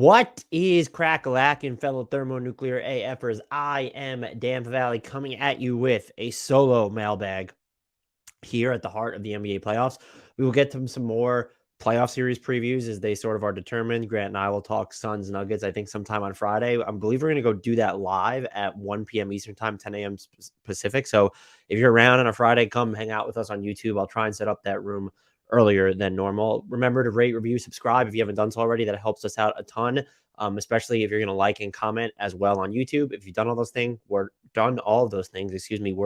What is crack-a-lackin', fellow thermonuclear AFers? I am Dan Valley coming at you with a solo mailbag here at the heart of the NBA playoffs. We will get to some more playoff series previews as they sort of are determined. Grant and I will talk Suns Nuggets, I think, sometime on Friday. I believe we're going to go do that live at 1 p.m. Eastern time, 10 a.m. Pacific. So if you're around on a Friday, come hang out with us on YouTube. I'll try and set up that room earlier than normal. Remember to rate, review, subscribe if you haven't done so already. That helps us out a ton, especially if you're going to like and comment as well on YouTube. If you've done all those things, word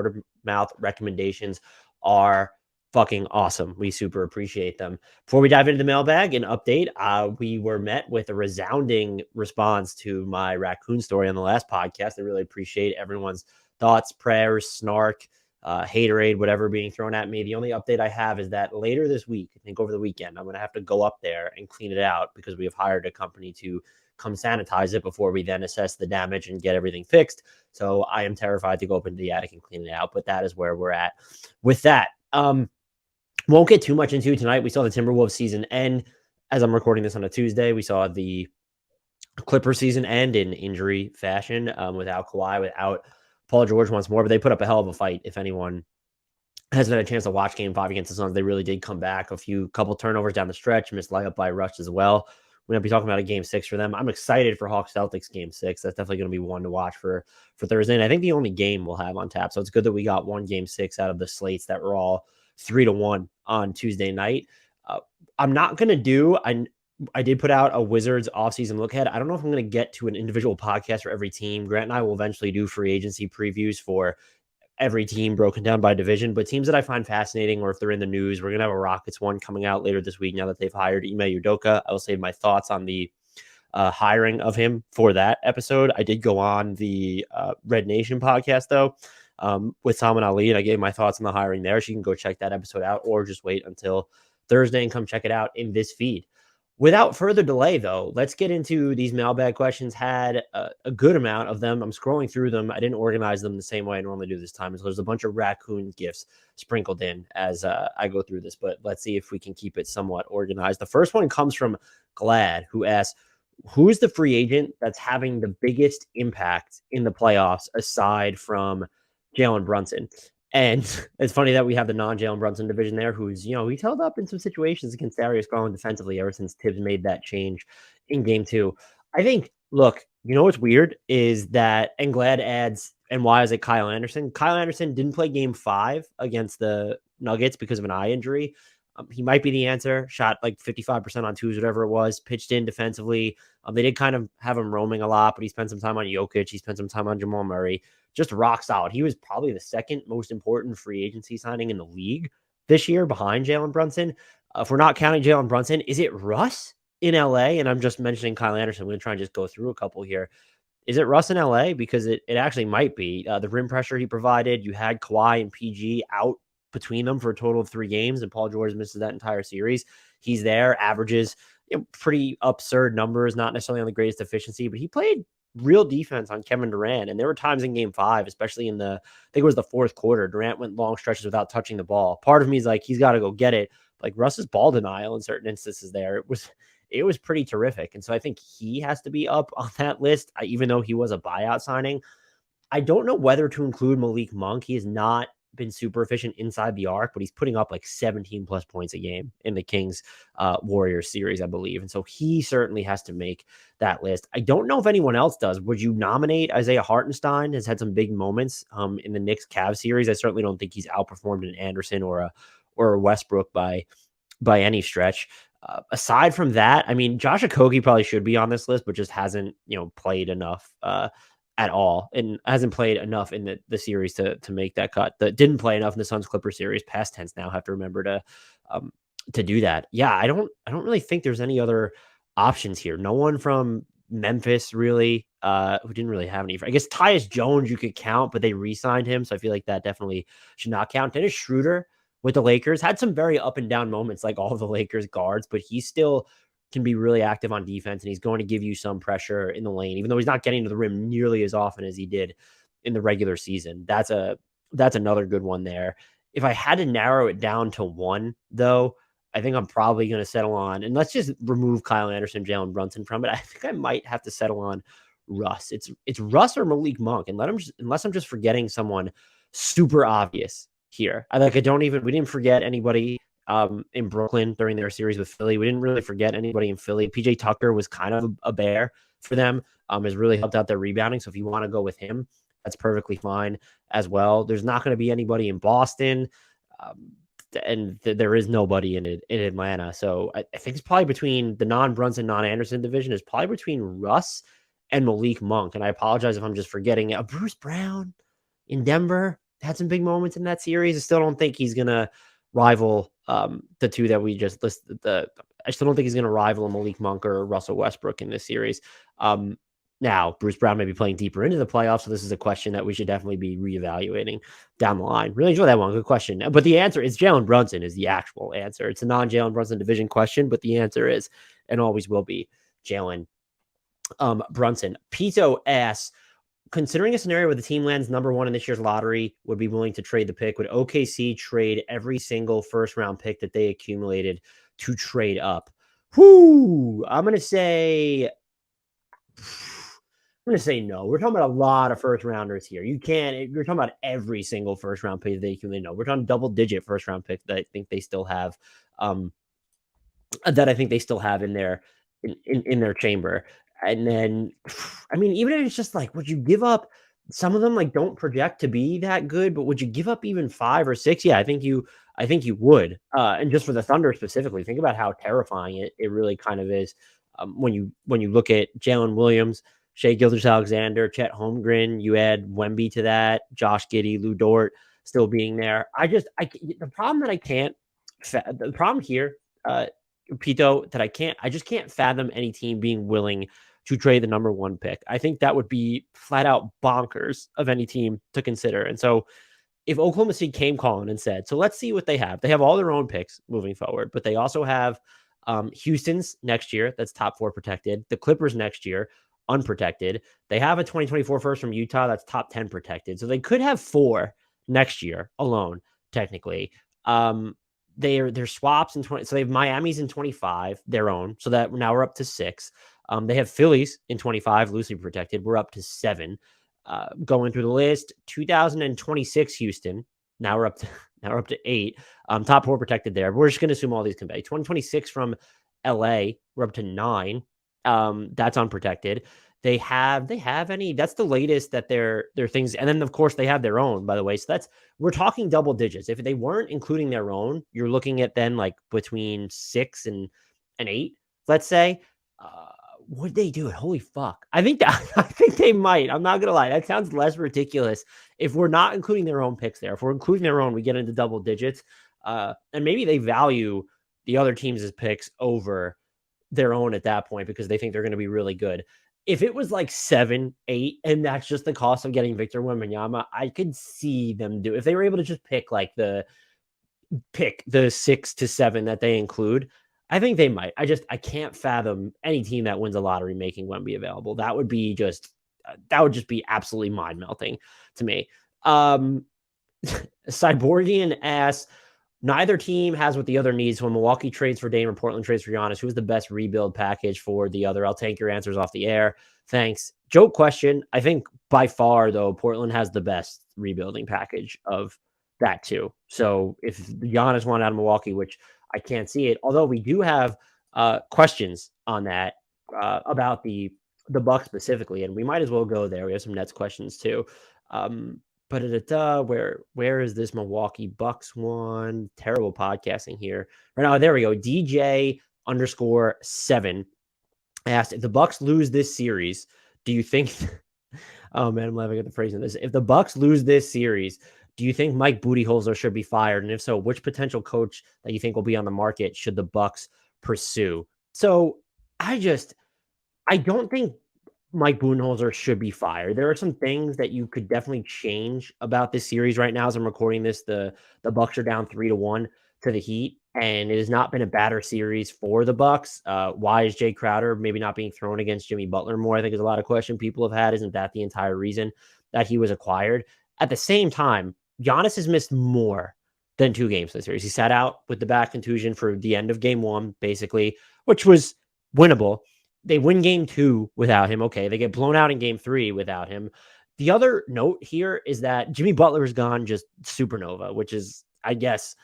of mouth recommendations are fucking awesome. We super appreciate them. Before we dive into the mailbag, an update. We were met with a resounding response to my raccoon story on the last podcast. I really appreciate everyone's thoughts, prayers, snark, haterade, whatever being thrown at me. The only update I have is that later this week, I think over the weekend, I'm going to have to go up there and clean it out because we have hired a company to come sanitize it before we then assess the damage and get everything fixed. So I am terrified to go up into the attic and clean it out, but that is where we're at with that. Won't get too much into tonight. We saw the Timberwolves season end. As I'm recording this on a Tuesday, we saw the Clippers season end in injury fashion, without Kawhi, without Paul George once more, but they put up a hell of a fight. If anyone hasn't had a chance to watch Game 5 against the Suns, they really did come back. Couple turnovers down the stretch, missed layup by Rush as well. We're going to be talking about a Game 6 for them. I'm excited for Hawks Celtics Game 6. That's definitely going to be one to watch for Thursday, and I think the only game we'll have on tap. So it's good that we got one Game 6 out of the slates that were all 3-1 on Tuesday night. I'm not going to do I did put out a Wizards offseason look ahead. I don't know if I'm going to get to an individual podcast for every team. Grant and I will eventually do free agency previews for every team broken down by division, but teams that I find fascinating or if they're in the news, we're going to have a Rockets one coming out later this week now that they've hired Ime Udoka. I will save my thoughts on the hiring of him for that episode. I did go on the Red Nation podcast, though, with Salman Ali, and I gave my thoughts on the hiring there. So you can go check that episode out or just wait until Thursday and come check it out in this feed. Without further delay, though, let's get into these mailbag questions. Had a good amount of them. I'm scrolling through them. I didn't organize them the same way I normally do this time. So there's a bunch of raccoon gifts sprinkled in as I go through this, but let's see if we can keep it somewhat organized. The first one comes from Glad, who asks, who is the free agent that's having the biggest impact in the playoffs aside from Jalen Brunson? And it's funny that we have the non-Jalen Brunson division there, who's, he's held up in some situations against Darius Garland defensively ever since Tibbs made that change in game 2. I think, look, what's weird is that, and Glad adds, and why is it Kyle Anderson? Kyle Anderson didn't play game 5 against the Nuggets because of an eye injury. He might be the answer. Shot like 55% on twos, whatever it was, pitched in defensively. They did kind of have him roaming a lot, but he spent some time on Jokic. He spent some time on Jamal Murray. Just rock solid. He was probably the second most important free agency signing in the league this year behind Jalen Brunson. If we're not counting Jalen Brunson, is it Russ in LA? And I'm just mentioning Kyle Anderson. I'm going to try and just go through a couple here. Is it Russ in LA? Because it actually might be. The rim pressure he provided, you had Kawhi and PG out between them for a total of 3 games, and Paul George misses that entire series. He's there, averages pretty absurd numbers, not necessarily on the greatest efficiency, but he played real defense on Kevin Durant. And there were times in game 5, especially in I think it was the 4th quarter, Durant went long stretches without touching the ball. Part of me is like, he's got to go get it. Like Russ's ball denial in certain instances there, it was pretty terrific. And so I think he has to be up on that list, even though he was a buyout signing. I don't know whether to include Malik Monk. He has not been super efficient inside the arc, but he's putting up like 17 plus points a game in the Kings Warriors series, I believe. And so he certainly has to make that list. I don't know if anyone else does. Would you nominate Isaiah Hartenstein? Has had some big moments in the Knicks Cavs series. I certainly don't think he's outperformed an Anderson or a Westbrook by any stretch. Aside from that, I mean, Josh Okogie probably should be on this list, but just hasn't, played enough at all, and hasn't played enough in the series to make that cut. That didn't play enough in the Suns Clippers series. Past tense now, have to remember to do that. Yeah, I don't really think there's any other options here. No one from Memphis really, who didn't really have any. I guess Tyus Jones you could count, but they re-signed him, so I feel like that definitely should not count. Dennis Schroeder with the Lakers had some very up and down moments, like all of the Lakers guards, but he still can be really active on defense, and he's going to give you some pressure in the lane, even though he's not getting to the rim nearly as often as he did in the regular season. That's another good one there. If I had to narrow it down to one, though, I think I'm probably going to settle on, and let's just remove Kyle Anderson, Jalen Brunson from it. I think I might have to settle on Russ. It's Russ or Malik Monk, and unless I'm just forgetting someone super obvious here. I don't even we didn't forget anybody in Brooklyn during their series with Philly. We didn't really forget anybody in Philly. PJ Tucker was kind of a bear for them. Has really helped out their rebounding. So if you want to go with him, that's perfectly fine as well. There's not going to be anybody in Boston. And there is nobody in Atlanta. So I think it's probably between the non-Brunson, non-Anderson division is probably between Russ and Malik Monk. And I apologize if I'm just forgetting. Bruce Brown in Denver had some big moments in that series. I still don't think he's going to rival the two that we just listed. I still don't think he's going to rival Malik Monk or Russell Westbrook in this series. Now, Bruce Brown may be playing deeper into the playoffs, so this is a question that we should definitely be reevaluating down the line. Really enjoy that one. Good question. But the answer is Jalen Brunson is the actual answer. It's a non-Jalen Brunson division question, but the answer is and always will be Jalen Brunson. Pito asks, considering a scenario where the team lands number one in this year's lottery, would be willing to trade the pick, would OKC trade every single first-round pick that they accumulated to trade up? I'm going to say no. We're talking about a lot of first rounders here. You're talking about every single first round pick that they can know. We're talking double digit first round pick that I think they still have in their chamber. And then, I mean, even if it's just like, would you give up some of them don't project to be that good, but would you give up even 5 or 6? Yeah, I think you would. And just for the Thunder specifically, think about how terrifying it really kind of is. When you look at Jalen Williams, Shai Gilgeous-Alexander, Chet Holmgren, you add Wemby to that, Josh Giddey, Lou Dort still being there. The problem here, Pito, that I just can't fathom any team being willing to trade the number one pick. I think that would be flat out bonkers of any team to consider. And so if Oklahoma City came calling and said, so let's see what they have. They have all their own picks moving forward, but they also have Houston's next year. That's top 4 protected. The Clippers next year, unprotected. They have a 2024 first from Utah. That's top 10 protected. So they could have 4 next year alone, technically. They're swaps in 20. So they have Miami's in 25, their own. So that now we're up to 6. They have Phillies in 25, loosely protected. We're up to 7. Going through the list, 2026 Houston. Now we're up to 8. Top 4 protected there. We're just going to assume all these can be. 2026 from LA, we're up to 9. That's unprotected. They have any, that's the latest that their things. And then of course they have their own, by the way. So we're talking double digits. If they weren't including their own, you're looking at then between 6 and 8, let's say. Would they do it? Holy fuck. I think they might. I'm not going to lie. That sounds less ridiculous if we're not including their own picks there. If we're including their own, we get into double digits. And maybe they value the other teams' picks over their own at that point because they think they're going to be really good. If it was 7, 8, and that's just the cost of getting Victor Wembanyama, I could see them do. If they were able to just pick the 6 to 7 that they include, I think they might. I can't fathom any team that wins a lottery making Wemby available. That would just be absolutely mind melting to me. Cyborgian asks, neither team has what the other needs. When Milwaukee trades for Dame or Portland trades for Giannis, who's the best rebuild package for the other? I'll take your answers off the air. Thanks. Joke question. I think by far, though, Portland has the best rebuilding package of that too. So if Giannis wanted out of Milwaukee, which I can't see it, although we do have questions on that about the Bucks specifically, and we might as well go there. We have some Nets questions too. Where is this Milwaukee Bucks one? Terrible podcasting here. Right now, there we go. DJ_7 asked, if the Bucks lose this series, do you think oh man, I'm laughing at the phrasing of this. If the Bucks lose this series, do you think Mike Budenholzer should be fired? And if so, which potential coach that you think will be on the market should the Bucks pursue? So I don't think Mike Budenholzer should be fired. There are some things that you could definitely change about this series right now. As I'm recording this, the Bucks are down 3-1 to the Heat, and it has not been a batter series for the Bucks. Why is Jay Crowder maybe not being thrown against Jimmy Butler more? I think is a lot of question people have had. Isn't that the entire reason that he was acquired? At the same time, Giannis has missed more than 2 games in the series. He sat out with the back contusion for the end of game 1, basically, which was winnable. They win game 2 without him. Okay, they get blown out in game 3 without him. The other note here is that Jimmy Butler is gone just supernova, which is, I guess,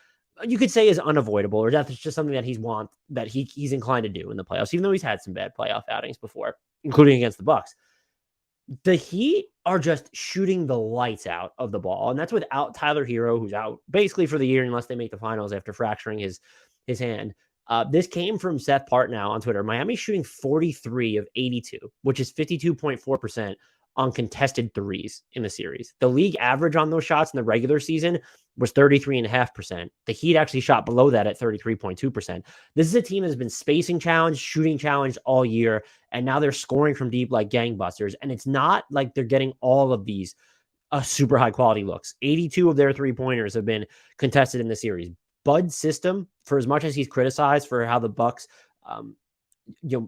you could say is unavoidable, or that's just something that he's inclined to do in the playoffs, even though he's had some bad playoff outings before, including against the Bucks. The Heat are just shooting the lights out of the ball, and that's without Tyler Hero, who's out basically for the year unless they make the finals after fracturing his hand. This came from Seth Partnow on Twitter. Miami's shooting 43 of 82, which is 52.4% on contested threes in the series. The league average on those shots in the regular season was 33.5%. The Heat actually shot below that at 33.2%. This is a team that has been spacing challenged, shooting challenged all year, and now they're scoring from deep like gangbusters. And it's not like they're getting all of these super high quality looks. 82 of their 3-pointers have been contested in the series. Bud's system, for as much as he's criticized for how the Bucks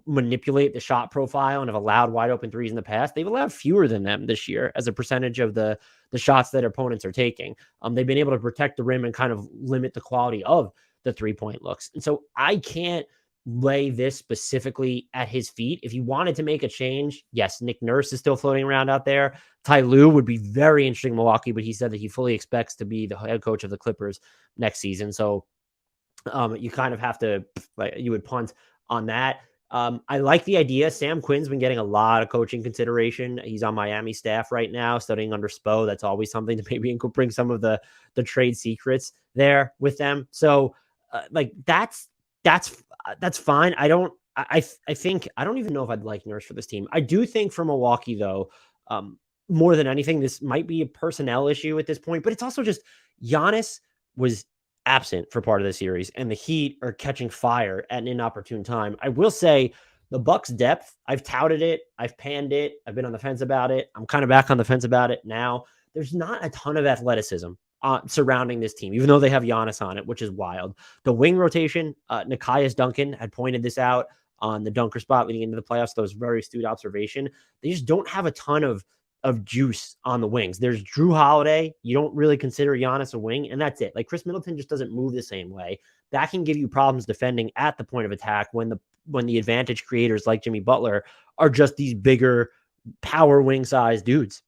manipulate the shot profile and have allowed wide open threes in the past, they've allowed fewer than them this year as a percentage of the shots that opponents are taking. They've been able to protect the rim and kind of limit the quality of the 3-point looks. And so I can't lay this specifically at his feet. If he wanted to make a change, yes, Nick Nurse is still floating around out there. Ty Lue would be very interesting in Milwaukee, but he said that he fully expects to be the head coach of the Clippers next season. So you kind of have to, you would punt on that. I like the idea. Sam Quinn's been getting a lot of coaching consideration. He's on Miami staff right now, studying under Spo. That's always something to maybe bring some of the trade secrets there with them. So that's fine. I think I don't even know if I'd like Nurse for this team. I do think for Milwaukee though, more than anything, this might be a personnel issue at this point, but it's also just Giannis was absent for part of the series, and the Heat are catching fire at an inopportune time. I will say the Bucks depth, I've touted it, I've panned it, I've been on the fence about it. I'm kind of back on the fence about it now. There's not a ton of athleticism surrounding this team, even though they have Giannis on it, which is wild. The wing rotation, Nekias Duncan had pointed this out on the dunker spot leading into the playoffs. That was very astute observation. They just don't have a ton of juice on the wings. There's Drew Holiday. You don't really consider Giannis a wing, and that's it. Like Chris Middleton just doesn't move the same way. That can give you problems defending at the point of attack when the advantage creators like Jimmy Butler are just these bigger power wing size dudes.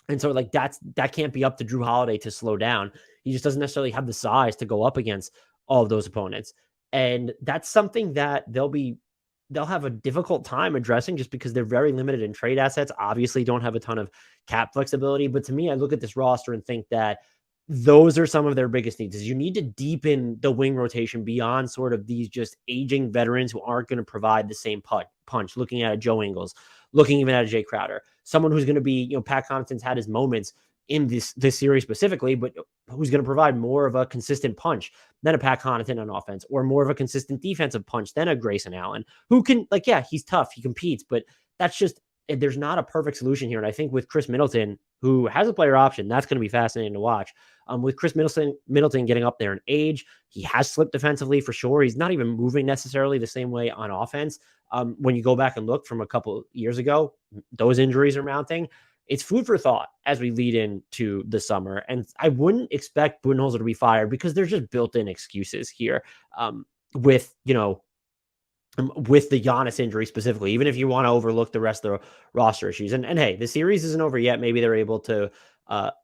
And so that can't be up to Drew Holiday to slow down. He just doesn't necessarily have the size to go up against all of those opponents. And that's something that they'll have a difficult time addressing just because they're very limited in trade assets, obviously don't have a ton of cap flexibility. But to me, I look at this roster and think that those are some of their biggest needs. Is you need to deepen the wing rotation beyond sort of these just aging veterans who aren't going to provide the same punch. Looking at a Joe Ingles, looking even at a Jay Crowder, someone who's going to be, Pat Connaughton's had his moments in this series specifically, but who's going to provide more of a consistent punch than a Pat Connaughton on offense, or more of a consistent defensive punch than a Grayson Allen, who can, he's tough, he competes, but that's just, there's not a perfect solution here. And I think with Chris Middleton, who has a player option, that's going to be fascinating to watch. With Chris Middleton getting up there in age, he has slipped defensively for sure. He's not even moving necessarily the same way on offense. When you go back and look from a couple years ago, those injuries are mounting. It's food for thought as we lead into the summer. And I wouldn't expect Budenholzer to be fired because there's just built-in excuses here with the Giannis injury specifically, even if you want to overlook the rest of the roster issues. And hey, the series isn't over yet. Maybe they're able to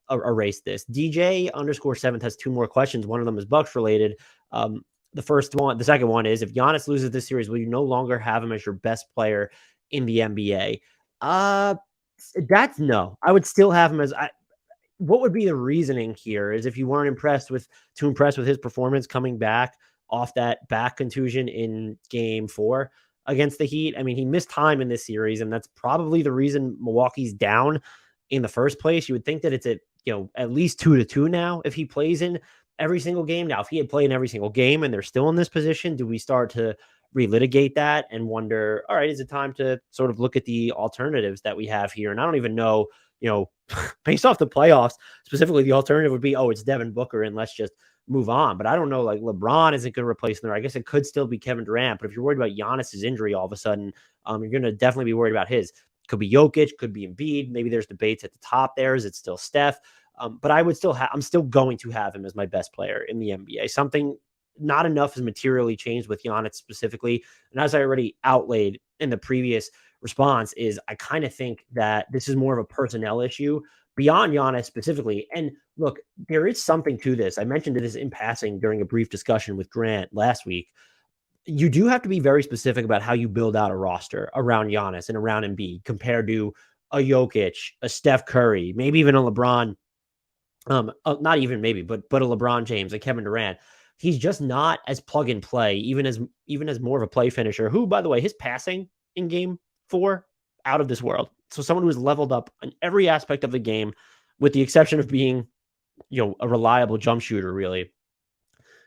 erase this. DJ_7th has 2 more questions. One of them is Bucks related. The second one is, if Giannis loses this series, will you no longer have him as your best player in the NBA? That's no. I would still have him as what would be the reasoning here is if you weren't impressed with his performance coming back off that back contusion in game 4 against the Heat. I mean, he missed time in this series, and that's probably the reason Milwaukee's down in the first place. You would think that it's at least 2-2 now if he plays in every single game. Now, if he had played in every single game and they're still in this position, do we start to relitigate that and wonder, all right, is it time to sort of look at the alternatives that we have here? And I don't even know, based off the playoffs, specifically the alternative would be, it's Devin Booker and let's just move on. But I don't know, LeBron isn't going to replace him there. I guess it could still be Kevin Durant, but if you're worried about Giannis's injury all of a sudden, you're going to definitely be worried about his. Could be Jokic, could be Embiid. Maybe there's debates at the top there. Is it still Steph? But I'm still going to have him as my best player in the NBA. Something not enough has materially changed with Giannis specifically. And as I already outlaid in the previous response, is I kind of think that this is more of a personnel issue beyond Giannis specifically. And look, there is something to this. I mentioned this in passing during a brief discussion with Grant last week. You do have to be very specific about how you build out a roster around Giannis and around Embiid compared to a Jokic, a Steph Curry, maybe even a LeBron. Not even maybe, but a LeBron James, a Kevin Durant. He's just not as plug and play, even as more of a play finisher. Who, by the way, his passing in Game 4 out of this world. So someone who's leveled up in every aspect of the game, with the exception of being, a reliable jump shooter, really.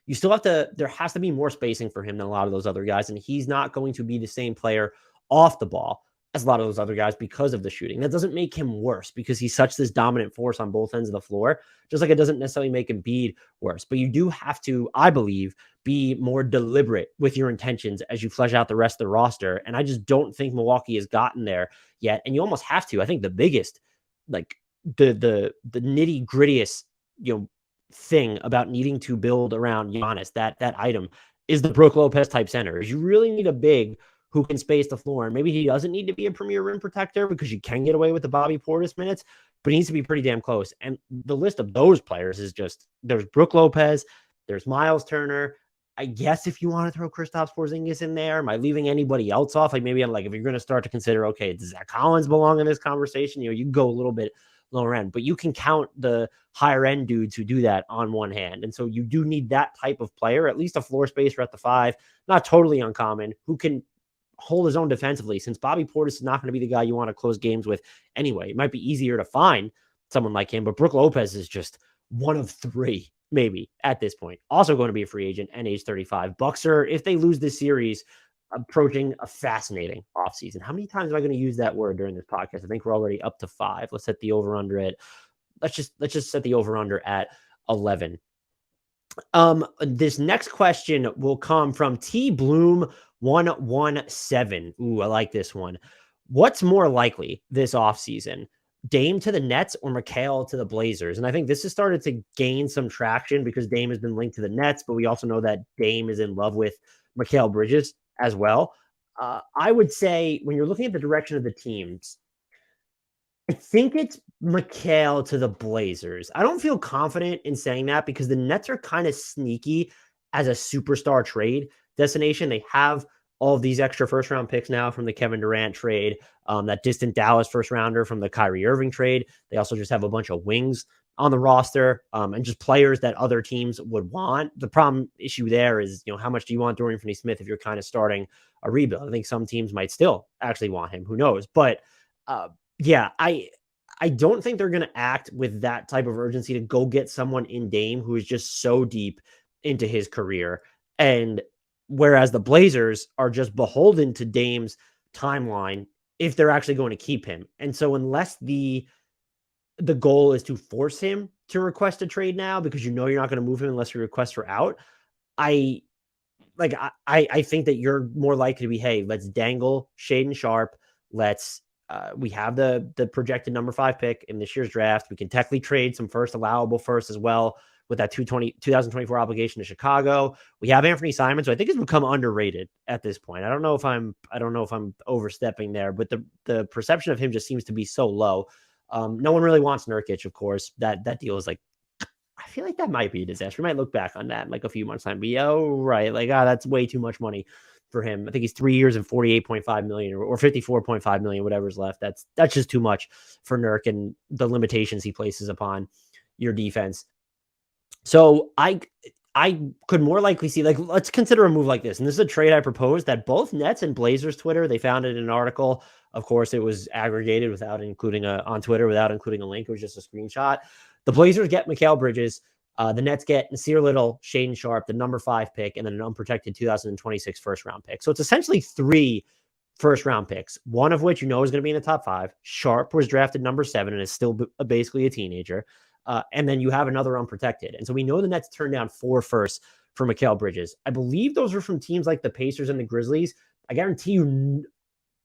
You still have to, there has to be more spacing for him than a lot of those other guys. And he's not going to be the same player off the ball as a lot of those other guys because of the shooting. That doesn't make him worse because he's such this dominant force on both ends of the floor, just like it doesn't necessarily make Embiid worse. But you do have to, I believe, be more deliberate with your intentions as you flesh out the rest of the roster. And I just don't think Milwaukee has gotten there yet. And you almost have to. I think the biggest, like the nitty grittiest, thing about needing to build around Giannis, that item is the Brook Lopez type center. You really need a big who can space the floor. And maybe he doesn't need to be a premier rim protector because you can get away with the Bobby Portis minutes, but he needs to be pretty damn close. And the list of those players is just, there's Brook Lopez, there's Miles Turner. I guess if you want to throw Kristaps Porzingis in there, am I leaving anybody else off? Like maybe I'm like, if you're going to start to consider, okay, does Zach Collins belong in this conversation? You can go a little bit lower end, but you can count the higher end dudes who do that on one hand. And so you do need that type of player, at least a floor spacer at the 5, not totally uncommon, who can hold his own defensively, since Bobby Portis is not going to be the guy you want to close games with anyway. It might be easier to find someone like him, but Brook Lopez is just one of 3 maybe at this point. Also going to be a free agent and age 35. Bucks are, if they lose this series, approaching a fascinating offseason. How many times am I going to use that word during this podcast? I think we're already up to 5. Let's set the over under at, let's just set the over under at 11. This next question will come from T Bloom 117. Ooh, I like this one. What's more likely this offseason? Dame to the Nets or Mikal to the Blazers? And I think this has started to gain some traction because Dame has been linked to the Nets, but we also know that Dame is in love with Mikal Bridges as well. I would say when you're looking at the direction of the teams, I think it's Mikal to the Blazers. I don't feel confident in saying that because the Nets are kind of sneaky as a superstar trade destination. They have all of these extra first round picks now from the Kevin Durant trade, that distant Dallas first rounder from the Kyrie Irving trade. They also just have a bunch of wings on the roster, and just players that other teams would want. The problem issue there is, how much do you want Dorian Finney-Smith if you're kind of starting a rebuild? I think some teams might still actually want him. Who knows? But yeah, I don't think they're going to act with that type of urgency to go get someone in Dame who is just so deep into his career. And whereas the Blazers are just beholden to Dame's timeline if they're actually going to keep him. And so unless the goal is to force him to request a trade now because you're not going to move him unless you request for out, I think that you're more likely to be, hey, let's dangle Shaedon Sharpe. Let's we have the projected number 5 pick in this year's draft. We can technically trade some allowable first as well with that 2024 obligation to Chicago. We have Anthony Simon, so I think it's become underrated at this point. I don't know if I'm overstepping there, but the perception of him just seems to be so low. No one really wants Nurkic, of course. That deal is like, I feel like that might be a disaster. We might look back on that in like a few months' time. Be right, like that's way too much money for him. I think he's 3 years and $48.5 million or $54.5 million, whatever's left. That's just too much for Nurk and the limitations he places upon your defense. So I could more likely see, like, let's consider a move like this. And this is a trade I proposed that both Nets and Blazers Twitter, they found it in an article. Of course, it was aggregated without including on Twitter, without including a link. It was just a screenshot. The Blazers get Mikal Bridges. The Nets get Nasir Little, Shaedon Sharpe, the number 5 pick, and then an unprotected 2026 first-round pick. So it's essentially 3 first-round picks, one of which is going to be in the top 5. Sharpe was drafted number 7 and is still basically a teenager. And then you have another unprotected. And so we know the Nets turned down 4 firsts for Mikal Bridges. I believe those are from teams like the Pacers and the Grizzlies. I guarantee you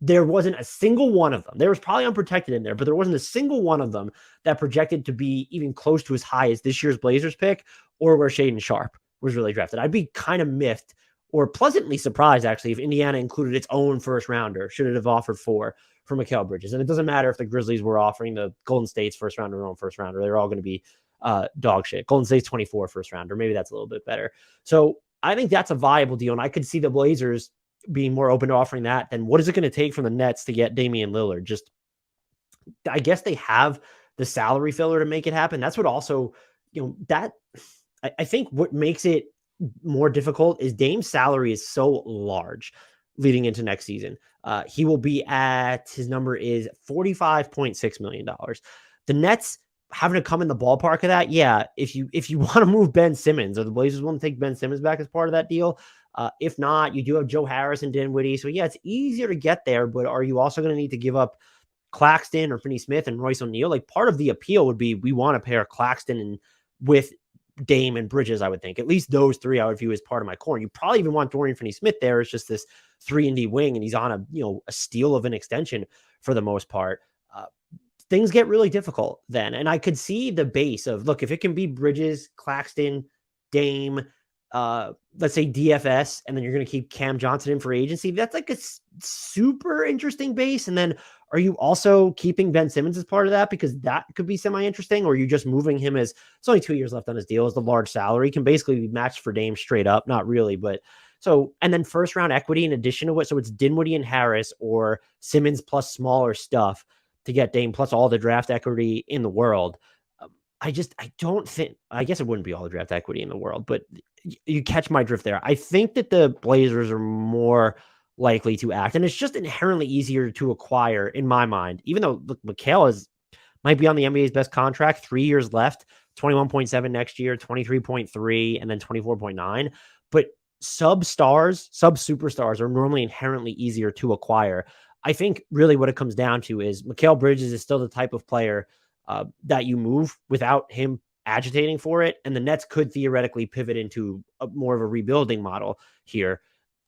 there wasn't a single one of them. There was probably unprotected in there, but there wasn't a single one of them that projected to be even close to as high as this year's Blazers pick or where Shaedon Sharpe was really drafted. I'd be kind of miffed or pleasantly surprised, actually, if Indiana included its own first rounder, should it have offered for Mikal Bridges. And it doesn't matter if the Grizzlies were offering the Golden State's first rounder, their own first rounder. They're all going to be dog shit. Golden State's 24 first rounder. Maybe that's a little bit better. So I think that's a viable deal. And I could see the Blazers being more open to offering that. Then what is it going to take from the Nets to get Damian Lillard? Just, I guess they have the salary filler to make it happen. That's what also, that I think what makes it more difficult is Dame's salary is so large leading into next season. He will be his number is $45.6 million. The Nets having to come in the ballpark of that. Yeah. If you want to move Ben Simmons, or the Blazers want to take Ben Simmons back as part of that deal. If not, you do have Joe Harris and Dinwiddie. So yeah, it's easier to get there, but are you also going to need to give up Claxton or Finney Smith and Royce O'Neal? Like, part of the appeal would be, we want to pair Claxton with Dame and Bridges, I would think. At least those three I would view as part of my core. And you probably even want Dorian Finney-Smith there. It's just this 3-and-D wing, and he's on a steal of an extension for the most part. Things get really difficult then. And I could see the base of, look, if it can be Bridges, Claxton, Dame, let's say DFS, and then you're going to keep Cam Johnson in for agency, that's like a super interesting base. And then are you also keeping Ben Simmons as part of that? Because that could be semi-interesting. Or are you just moving him as, it's only 2 years left on his deal, as the large salary can basically be matched for Dame straight up? Not really, but so, and then first round equity in addition to it. So it's Dinwiddie and Harris, or Simmons plus smaller stuff to get Dame, plus all the draft equity in the world. I don't think, I guess it wouldn't be all the draft equity in the world, but you catch my drift there. I think that the Blazers are more likely to act, and it's just inherently easier to acquire in my mind, even though, look, Mikal might be on the NBA's best contract, 3 years left, 21.7 next year, 23.3, and then 24.9. But sub superstars are normally inherently easier to acquire. I think really what it comes down to is Mikal Bridges is still the type of player that you move without him agitating for it. And the Nets could theoretically pivot into more of a rebuilding model here.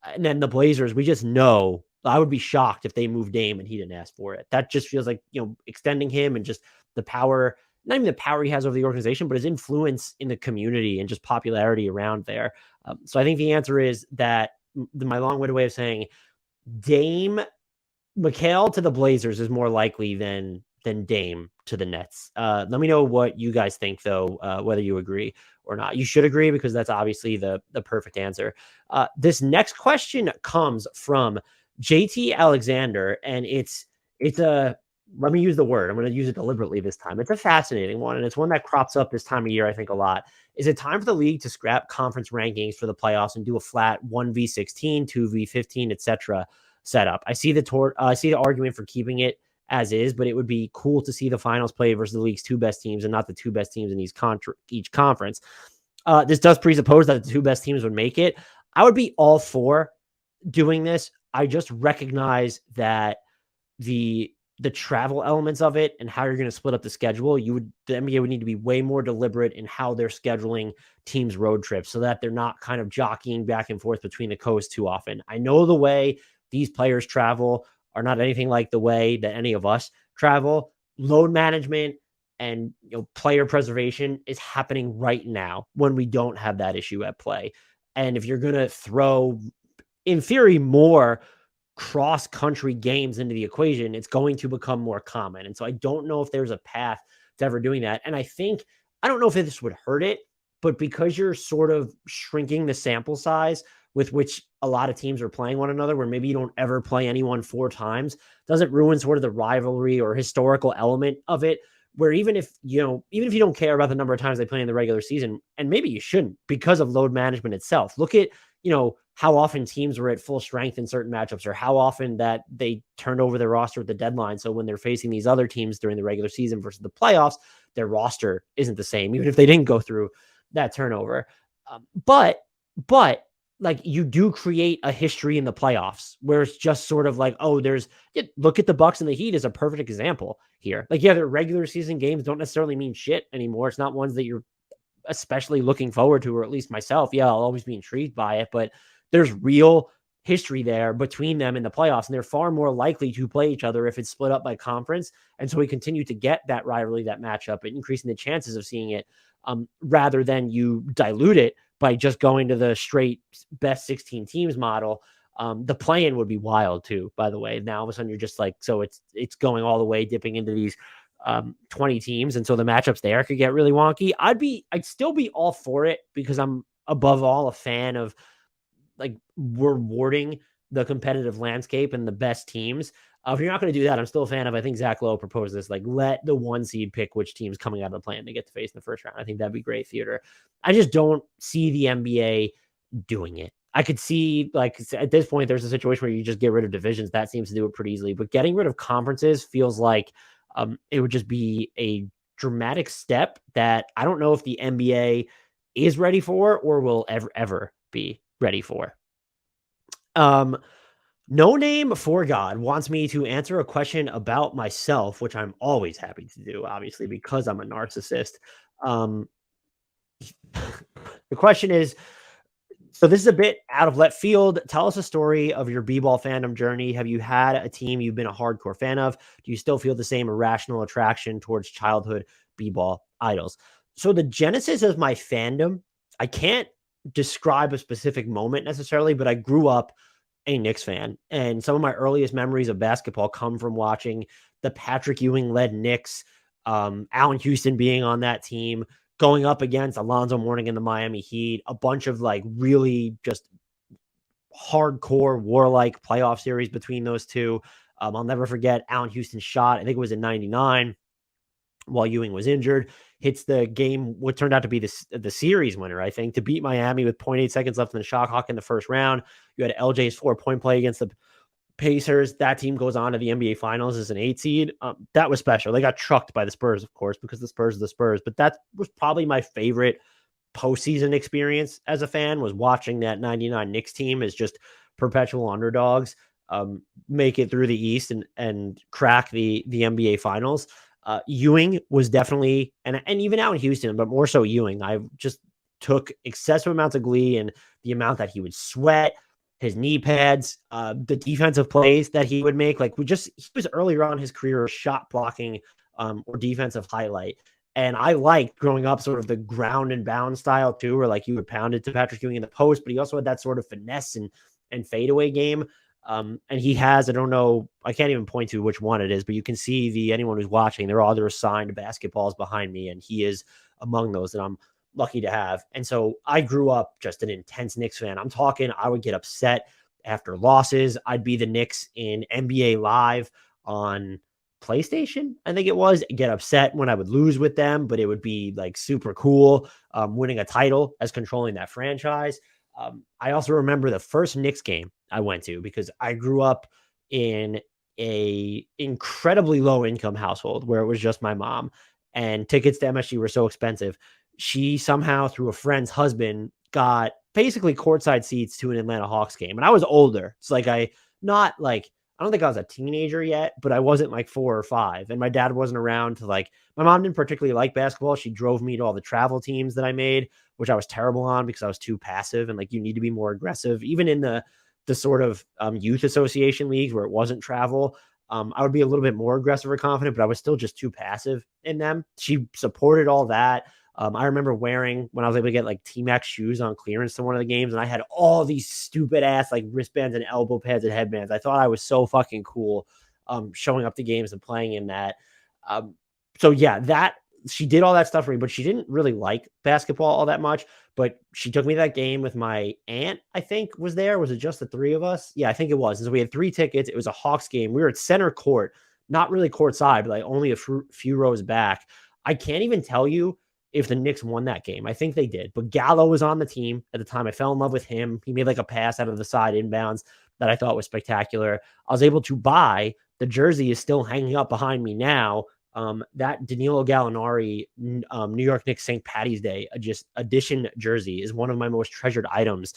And then the Blazers, we just know, I would be shocked if they moved Dame and he didn't ask for it. That just feels like, extending him and just the power, not even the power he has over the organization, but his influence in the community and just popularity around there. So I think the answer is that my long-winded way of saying Mikal to the Blazers is more likely than Dame to the Nets. Let me know what you guys think, though, whether you agree or not. You should agree, because that's obviously the perfect answer. This next question comes from JT Alexander, and it's a, let me use the word, I'm going to use it deliberately this time. It's a fascinating one, and it's one that crops up this time of year, I think, a lot. Is it time for the league to scrap conference rankings for the playoffs and do a flat 1v16, 2v15, etc. setup? I see the argument for keeping it as is, but it would be cool to see the finals play versus the league's two best teams and not the two best teams in each conference. This does presuppose that the two best teams would make it. I would be all for doing this. I just recognize that the travel elements of it and how you're going to split up the schedule, the NBA would need to be way more deliberate in how they're scheduling teams' road trips so that they're not kind of jockeying back and forth between the coasts too often. I know the way these players travel are not anything like the way that any of us travel. Load management and player preservation is happening right now when we don't have that issue at play. And if you're going to throw, in theory, more cross-country games into the equation, it's going to become more common. And so I don't know if there's a path to ever doing that. And I don't know if this would hurt it, but because you're sort of shrinking the sample size with which a lot of teams are playing one another, where maybe you don't ever play anyone 4 times, does it ruin sort of the rivalry or historical element of it, where even if you don't care about the number of times they play in the regular season, and maybe you shouldn't because of load management itself. Look at, how often teams were at full strength in certain matchups, or how often that they turned over their roster at the deadline. So when they're facing these other teams during the regular season versus the playoffs, their roster isn't the same, even if they didn't go through that turnover. But like, you do create a history in the playoffs where it's just sort of like, look at the Bucks and the Heat is a perfect example here. Like, their regular season games don't necessarily mean shit anymore. It's not ones that you're especially looking forward to, or at least myself. Yeah, I'll always be intrigued by it, but there's real history there between them in the playoffs, and they're far more likely to play each other if it's split up by conference. And so we continue to get that rivalry, that matchup, and increasing the chances of seeing it, rather than you dilute it by just going to the straight best 16 teams model. The play-in would be wild too, by the way. Now all of a sudden you're just like, so it's going all the way, dipping into these 20 teams. And so the matchups there could get really wonky. I'd still be all for it because I'm above all a fan of like rewarding the competitive landscape and the best teams. If you're not going to do that, I'm still a fan of, I think Zach Lowe proposed this, like let the 1 seed pick which team's coming out of the plan to get to face in the first round. I think that'd be great theater. I just don't see the NBA doing it. I could see, like, at this point, there's a situation where you just get rid of divisions. That seems to do it pretty easily. But getting rid of conferences feels like it would just be a dramatic step that I don't know if the NBA is ready for or will ever be ready for. No Name for God wants me to answer a question about myself, which I'm always happy to do, obviously, because I'm a narcissist. Um, the question is, so this is a bit out of left field. Tell us a story of your b-ball fandom journey. Have you had a team you've been a hardcore fan of? Do you still feel the same irrational attraction towards childhood b-ball idols? So the genesis of my fandom, I can't describe a specific moment necessarily, but I grew up a Knicks fan. And some of my earliest memories of basketball come from watching the Patrick Ewing-led Knicks, Allen Houston being on that team, going up against Alonzo Mourning in the Miami Heat, a bunch of like really just hardcore warlike playoff series between those two. I'll never forget Allen Houston's shot. I think it was in 99 while Ewing was injured, hits the game, what turned out to be the series winner, I think, to beat Miami with 0.8 seconds left in the shot clock in the first round. You had LJ's 4-point play against the Pacers. That team goes on to the NBA Finals as an 8 seed. That was special. They got trucked by the Spurs, of course, because the Spurs are the Spurs. But that was probably my favorite postseason experience as a fan, was watching that 99 Knicks team as just perpetual underdogs make it through the East and crack the NBA Finals. Ewing was definitely, and even out in Houston, but more so Ewing. I just took excessive amounts of glee in the amount that he would sweat, his knee pads, the defensive plays that he would make. Like he was earlier on in his career, shot blocking or defensive highlight. And I liked growing up sort of the ground and bound style too, where like you would pound it to Patrick Ewing in the post, but he also had that sort of finesse and fadeaway game. And he has, I don't know, I can't even point to which one it is, but you can see anyone who's watching, they're all their assigned basketballs behind me. And he is among those that I'm lucky to have. And so I grew up just an intense Knicks fan. I'm talking, I would get upset after losses. I'd be the Knicks in NBA Live on PlayStation, I think it was, get upset when I would lose with them, but it would be like super cool winning a title as controlling that franchise. I also remember the first Knicks game I went to because I grew up in a incredibly low income hawkhold where it was just my mom, and tickets to MSG were so expensive. She somehow, through a friend's husband, got basically courtside seats to an Atlanta Hawks game. And I was older. It's like I don't think I was a teenager yet, but I wasn't like 4 or 5. And my dad wasn't around to my mom didn't particularly like basketball. She drove me to all the travel teams that I made, which I was terrible on because I was too passive. And you need to be more aggressive, even in the sort of youth association leagues where it wasn't travel. I would be a little bit more aggressive or confident, but I was still just too passive in them. She supported all that. I remember wearing, when I was able to get T-Max shoes on clearance to one of the games, and I had all these stupid ass wristbands and elbow pads and headbands. I thought I was so fucking cool showing up to games and playing in that. So yeah, she did all that stuff for me, but she didn't really like basketball all that much. But she took me to that game with my aunt, I think, was there. Was it just the 3 of us? Yeah, I think it was. And so we had 3 tickets. It was a Hawks game. We were at center court, not really courtside, but only a few rows back. I can't even tell you if the Knicks won that game. I think they did. But Gallo was on the team at the time. I fell in love with him. He made a pass out of the side inbounds that I thought was spectacular. I was able to buy, the jersey is still hanging up behind me now. That Danilo Gallinari New York Knicks St. Patty's Day edition jersey is one of my most treasured items,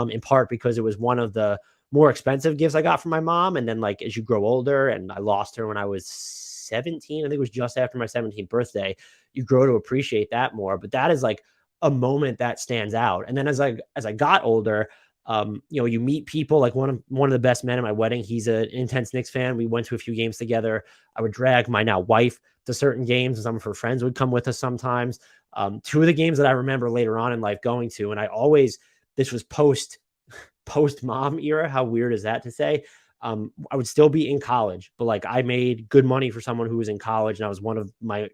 in part because it was one of the more expensive gifts I got from my mom. And then as you grow older, and I lost her when I was 17, I think it was just after my 17th birthday, you grow to appreciate that more. But that is a moment that stands out. And then as I got older, You meet people like one of the best men at my wedding. He's an intense Knicks fan. We went to a few games together. I would drag my now wife to certain games, and some of her friends would come with us sometimes. Two of the games that I remember later on in life going to, and this was post mom era. How weird is that to say? I would still be in college, but like I made good money for someone who was in college, and I was one of my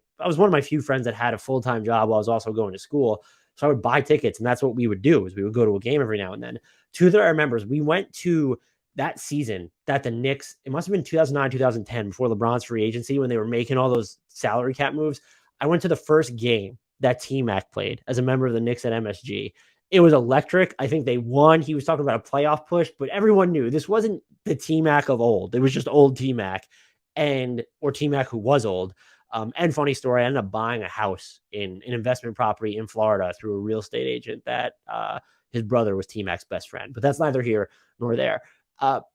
few friends that had a full-time job while I was also going to school. So I would buy tickets, and that's what we would do is we would go to a game every now and then. Two that I remember is we went to that season that the Knicks, it must have been 2009, 2010, before LeBron's free agency, when they were making all those salary cap moves. I went to the first game that T-Mac played as a member of the Knicks at MSG. It was electric. I think they won. He was talking about a playoff push, but everyone knew this wasn't the T-Mac of old. It was just old T-Mac or T-Mac who was old. And funny story, I ended up buying a house in an investment property in Florida through a real estate agent that his brother was T-Mac's best friend. But that's neither here nor there.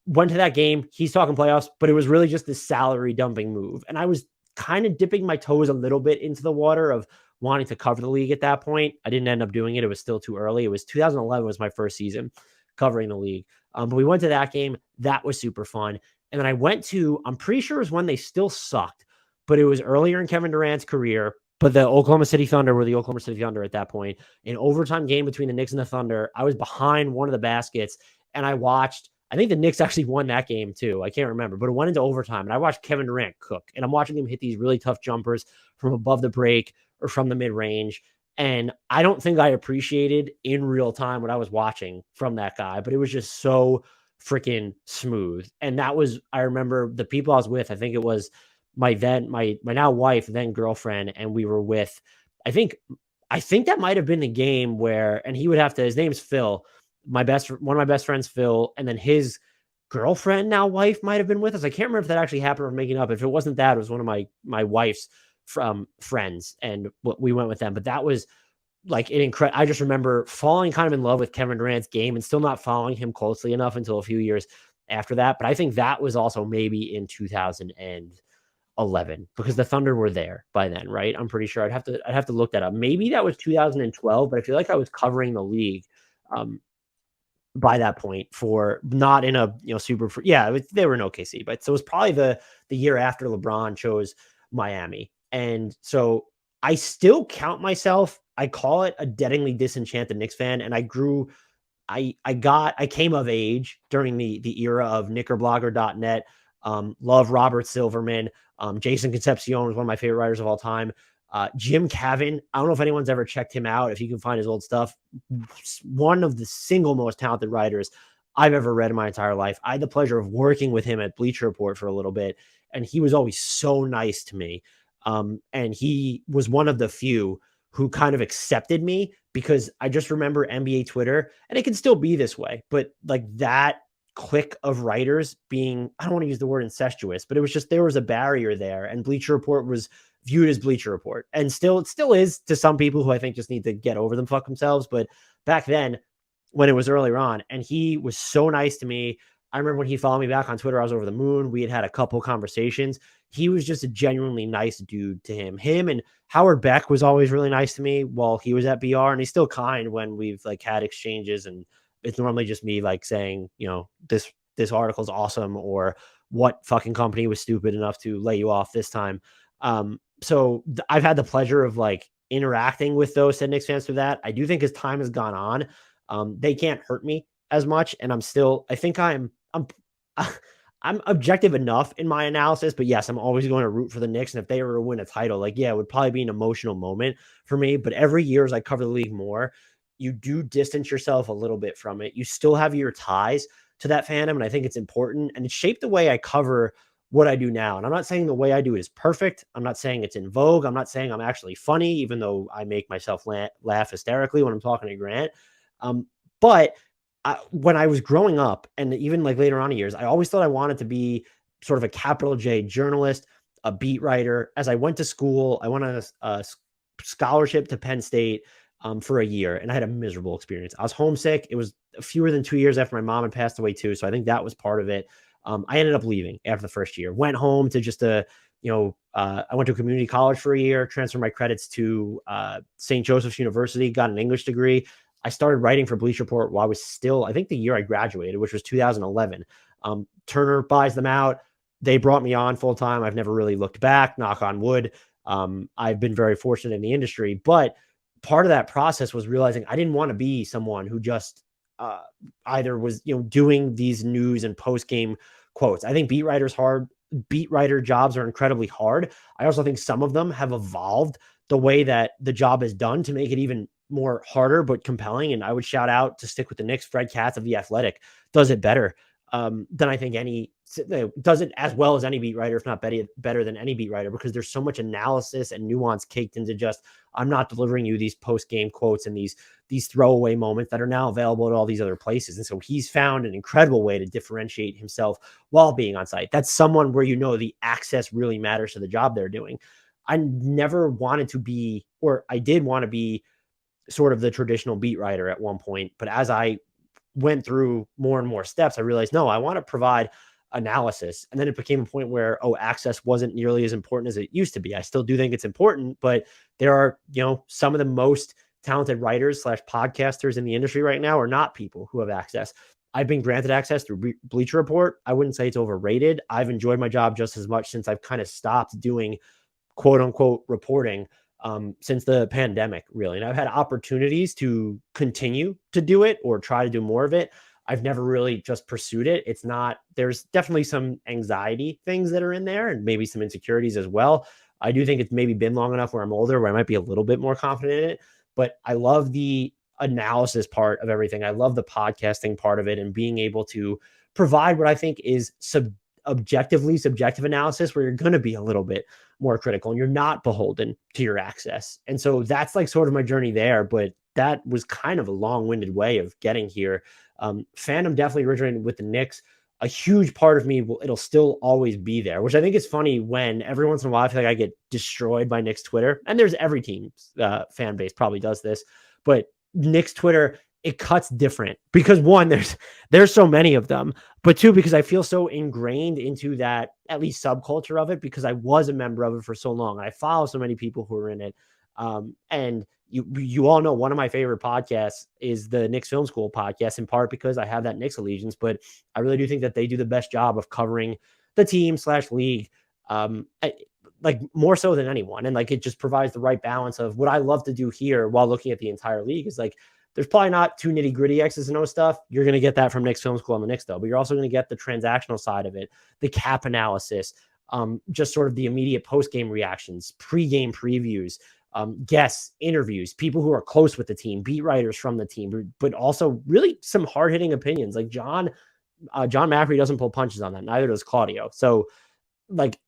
Went to that game. He's talking playoffs, but it was really just this salary dumping move. And I was kind of dipping my toes a little bit into the water of wanting to cover the league at that point. I didn't end up doing it. It was still too early. It was 2011 was my first season covering the league. But we went to that game. That was super fun. And then I went to, I'm pretty sure it was when they still sucked, but it was earlier in Kevin Durant's career. But the Oklahoma City Thunder were the Oklahoma City Thunder at that point. An overtime game between the Knicks and the Thunder. I was behind one of the baskets, and I think the Knicks actually won that game too. I can't remember, but it went into overtime, and I watched Kevin Durant cook, and I'm watching him hit these really tough jumpers from above the break or from the mid-range. And I don't think I appreciated in real time what I was watching from that guy, but it was just so freaking smooth. And I remember the people I was with, I think it was my now wife, then girlfriend, and we were with, I think that might have been the game where, and his name's Phil, one of my best friends, Phil, and then his girlfriend, now wife, might have been with us. I can't remember if that actually happened or making up. If it wasn't that, it was one of my wife's friends, and we went with them. But that was like an incredible. I just remember falling kind of in love with Kevin Durant's game and still not following him closely enough until a few years after that. But I think that was also maybe in 2011 because the Thunder were there by then, right? I'm pretty sure I'd have to look that up. Maybe that was 2012, but I feel like I was covering the league by that point for not in a super they were in OKC, but so it was probably the year after LeBron chose Miami. And so I still count myself, I call it a deadly disenchanted Knicks fan. And I came of age during the era of knickerblogger.net. Love Robert Silverman. Jason Concepcion was one of my favorite writers of all time. Jim Cavan, I don't know if anyone's ever checked him out. If you can find his old stuff, one of the single most talented writers I've ever read in my entire life. I had the pleasure of working with him at Bleacher Report for a little bit, and he was always so nice to me. And he was one of the few who kind of accepted me because I just remember NBA Twitter, and it can still be this way, but like that clique of writers being, I don't want to use the word incestuous, but it was just, there was a barrier there, and Bleacher Report was viewed as Bleacher Report, and it still is to some people who I think just need to get over them fuck themselves. But back then when it was earlier on, and he was so nice to me. I remember when he followed me back on Twitter, I was over the moon. We had a couple conversations. He was just a genuinely nice dude to him. Him and Howard Beck was always really nice to me while he was at BR, and he's still kind when we've like had exchanges, and it's normally just me like saying, this article's awesome, or what fucking company was stupid enough to lay you off this time. So I've had the pleasure of like interacting with those Knicks fans through that. I do think as time has gone on, they can't hurt me as much. And I think I'm objective enough in my analysis, but yes, I'm always going to root for the Knicks. And if they were to win a title, like, yeah, it would probably be an emotional moment for me. But every year as I cover the league more, you do distance yourself a little bit from it. You still have your ties to that fandom, and I think it's important. And it shaped the way I cover what I do now. And I'm not saying the way I do it is perfect. I'm not saying it's in vogue. I'm not saying I'm actually funny, even though I make myself laugh hysterically when I'm talking to Grant. But when I was growing up, and even like later on in years, I always thought I wanted to be sort of a capital J journalist, a beat writer. As I went to school, I went on a scholarship to Penn State for a year, and I had a miserable experience. I was homesick. It was fewer than 2 years after my mom had passed away too, so I think that was part of it. I ended up leaving after the first year. Went home to just I went to a community college for a year, transferred my credits to St. Joseph's University, got an English degree. I started writing for Bleacher Report while I was still, I think the year I graduated, which was 2011. Turner buys them out. They brought me on full time. I've never really looked back, knock on wood. I've been very fortunate in the industry, but part of that process was realizing I didn't want to be someone who just uh, either was, doing these news and post game quotes. I think beat writer jobs are incredibly hard. I also think some of them have evolved the way that the job is done to make it even more harder but compelling. And I would shout out, to stick with the Knicks, Fred Katz of The Athletic does it better than I think does it as well as any beat writer, if not better than any beat writer, because there's so much analysis and nuance caked into just, I'm not delivering you these post game quotes and these throwaway moments that are now available at all these other places. And so he's found an incredible way to differentiate himself while being on site. That's someone where, the access really matters to the job they're doing. I never wanted to be, or I did want to be, sort of the traditional beat writer at one point. But as I went through more and more steps, I realized, no, I want to provide analysis. And then it became a point where, access wasn't nearly as important as it used to be. I still do think it's important, but there are, some of the most talented writers / podcasters in the industry right now are not people who have access. I've been granted access through Bleacher Report. I wouldn't say it's overrated. I've enjoyed my job just as much since I've kind of stopped doing quote unquote reporting since the pandemic, really. And I've had opportunities to continue to do it or try to do more of it. I've never really just pursued it. There's definitely some anxiety things that are in there and maybe some insecurities as well. I do think it's maybe been long enough where I'm older, where I might be a little bit more confident in it, but I love the analysis part of everything. I love the podcasting part of it and being able to provide what I think is objectively subjective analysis, where you're going to be a little bit more critical and you're not beholden to your access. And so that's like sort of my journey there, but that was kind of a long-winded way of getting here. Fandom definitely originated with the Knicks. A huge part of me, it'll still always be there, which I think is funny when every once in a while I feel like I get destroyed by Knicks Twitter. And there's every team's fan base probably does this, but Knicks Twitter, it cuts different because one, there's so many of them, but two, because I feel so ingrained into that, at least subculture of it, because I was a member of it for so long. I follow so many people who are in it. And you all know one of my favorite podcasts is the Knicks Film School podcast, in part because I have that Knicks allegiance, but I really do think that they do the best job of covering the team / league, like more so than anyone. And like, it just provides the right balance of what I love to do here while looking at the entire league is like, there's probably not too nitty gritty X's and O stuff. You're going to get that from Knicks Film School on the Knicks though, but you're also going to get the transactional side of it, the cap analysis, just sort of the immediate post-game reactions, pre-game previews, guests, interviews, people who are close with the team, beat writers from the team, but also really some hard-hitting opinions. Like John Macri doesn't pull punches on that. Neither does Claudio. So like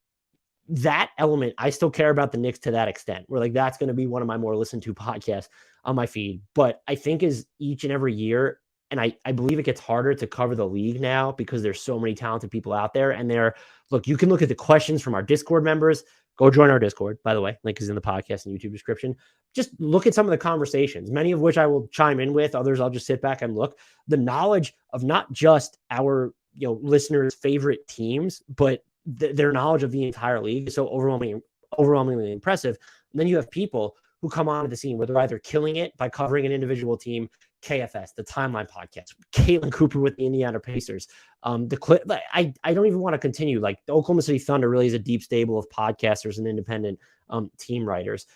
that element, I still care about the Knicks to that extent, where like that's going to be one of my more listened to podcasts on my feed. But I think is each and every year, and I believe it gets harder to cover the league now because there's so many talented people out there. And you can look at the questions from our Discord members. Go join our Discord, by the way. Link is in the podcast and YouTube description. Just look at some of the conversations, many of which I will chime in with. Others I'll just sit back and look. The knowledge of not just our listeners' favorite teams, but their knowledge of the entire league is so overwhelmingly impressive. And then you have people who come onto the scene where they're either killing it by covering an individual team, KFS, the Timeline Podcast, Caitlin Cooper with the Indiana Pacers, I don't even want to continue. Like the Oklahoma City Thunder really is a deep stable of podcasters and independent team writers.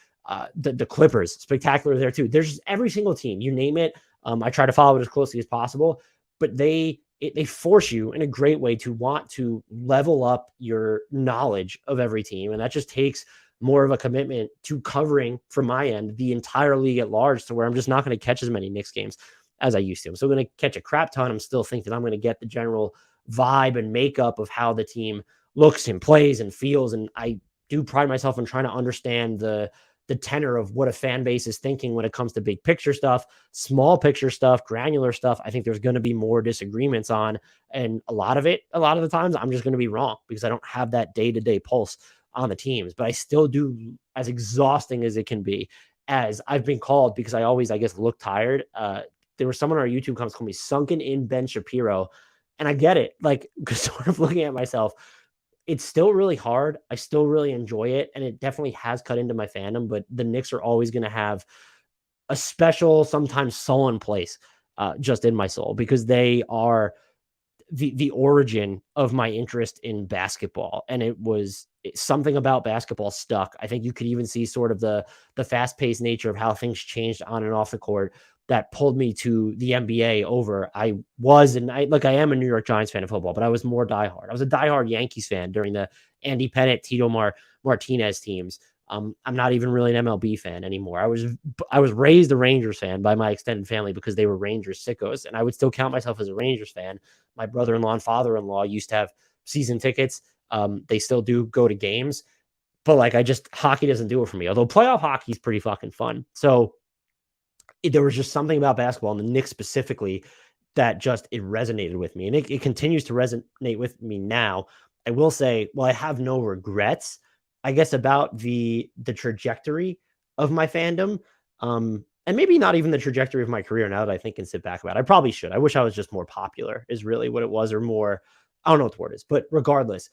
The Clippers, spectacular there too. There's just every single team, you name it. I try to follow it as closely as possible, but they force you in a great way to want to level up your knowledge of every team. And that just takes more of a commitment to covering, from my end, the entire league at large, to where I'm just not going to catch as many Knicks games as I used to. I'm still going to catch a crap ton. I'm still thinking I'm going to get the general vibe and makeup of how the team looks and plays and feels. And I do pride myself in trying to understand the tenor of what a fan base is thinking when it comes to big picture stuff, small picture stuff, granular stuff. I think there's going to be more disagreements on, and a lot of the times I'm just going to be wrong because I don't have that day-to-day pulse on the teams. But I still do, as exhausting as it can be, as I've been called, because I always, I guess, look tired. There was someone on our YouTube comments called me sunken in Ben Shapiro. And I get it. Like, sort of looking at myself, it's still really hard. I still really enjoy it. And it definitely has cut into my fandom, but the Knicks are always going to have a special, sometimes sullen place just in my soul because they are the origin of my interest in basketball, and something about basketball stuck. I think you could even see sort of the fast-paced nature of how things changed on and off the court that pulled me to the NBA over. I am a New York Giants fan of football, but I was more diehard. I was a diehard Yankees fan during the Andy Pettitte, Martinez teams. I'm not even really an MLB fan anymore. I was raised a Rangers fan by my extended family because they were Rangers sickos, and I would still count myself as a Rangers fan. My brother-in-law and father-in-law used to have season tickets. They still do go to games, but like hockey doesn't do it for me. Although playoff hockey is pretty fucking fun. So there was just something about basketball and the Knicks specifically that it resonated with me, and it continues to resonate with me now. I will say, well, I have no regrets, I guess, about the trajectory of my fandom. And maybe not even the trajectory of my career now that I think and sit back about it. I probably should. I wish I was just more popular, is really what it was, or more, I don't know what the word is, but regardless,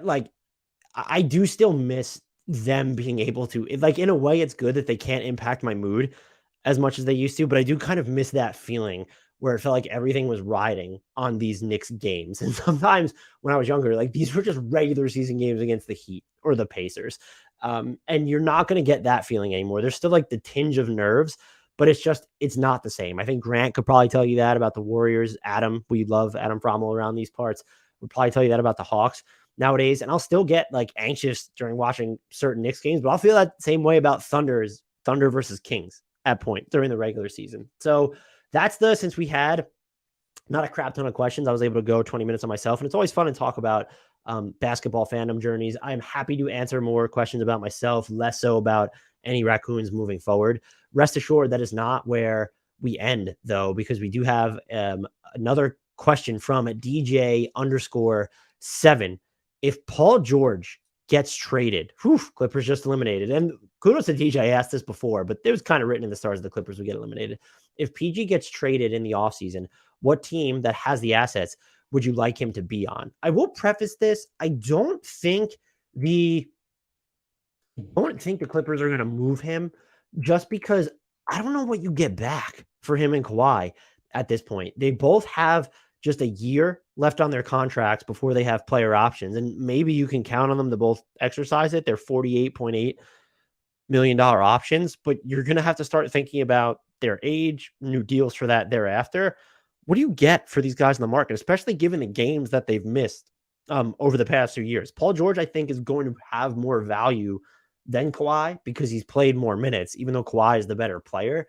like I do still miss them being able to, like, in a way, it's good that they can't impact my mood as much as they used to, but I do kind of miss that feeling where it felt like everything was riding on these Knicks games. And sometimes when I was younger, like these were just regular season games against the Heat or the Pacers. And you're not going to get that feeling anymore. There's still like the tinge of nerves, but it's not the same. I think Grant could probably tell you that about the Warriors. We love Adam Frommel around these parts. Would probably tell you that about the Hawks nowadays. And I'll still get like anxious during watching certain Knicks games, but I'll feel that same way about Thunder versus Kings at point during the regular season. So since we had not a crap ton of questions, I was able to go 20 minutes on myself. And it's always fun to talk about basketball fandom journeys. I am happy to answer more questions about myself, less so about any raccoons moving forward. Rest assured that is not where we end, though, because we do have another question from DJ_7. If Paul George gets traded, Clippers just eliminated. And kudos to DJ. I asked this before, but it was kind of written in the stars of the Clippers would get eliminated. If PG gets traded in the offseason, what team that has the assets would you like him to be on? I will preface this. I don't think the Clippers are going to move him just because I don't know what you get back for him and Kawhi at this point. They both have just a year left on their contracts before they have player options, and maybe you can count on them to both exercise it. They're $48.8 million options, but you're going to have to start thinking about their age, new deals for that thereafter. What do you get for these guys in the market, especially given the games that they've missed over the past 2 years? Paul George, I think, is going to have more value than Kawhi because he's played more minutes, even though Kawhi is the better player.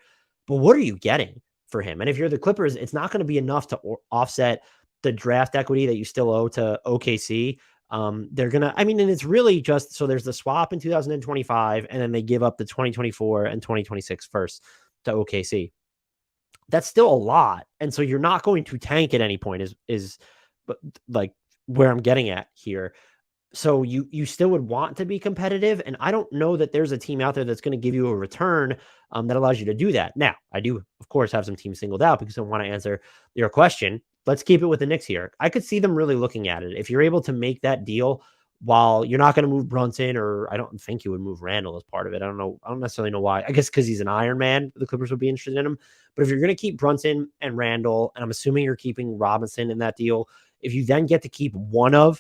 But what are you getting for him? And if you're the Clippers, it's not going to be enough to offset the draft equity that you still owe to OKC. They're going to, and it's really just, so there's the swap in 2025, and then they give up the 2024 and 2026 first to OKC. That's still a lot. And so you're not going to tank at any point is like where I'm getting at here. So you still would want to be competitive. And I don't know that there's a team out there that's going to give you a return that allows you to do that. Now, I do, of course, have some teams singled out because I want to answer your question. Let's keep it with the Knicks here. I could see them really looking at it. If you're able to make that deal while you're not going to move Brunson, or I don't think you would move Randall as part of it. I don't know. I don't necessarily know why. I guess because he's an Iron Man, the Clippers would be interested in him. But if you're going to keep Brunson and Randall, and I'm assuming you're keeping Robinson in that deal, if you then get to keep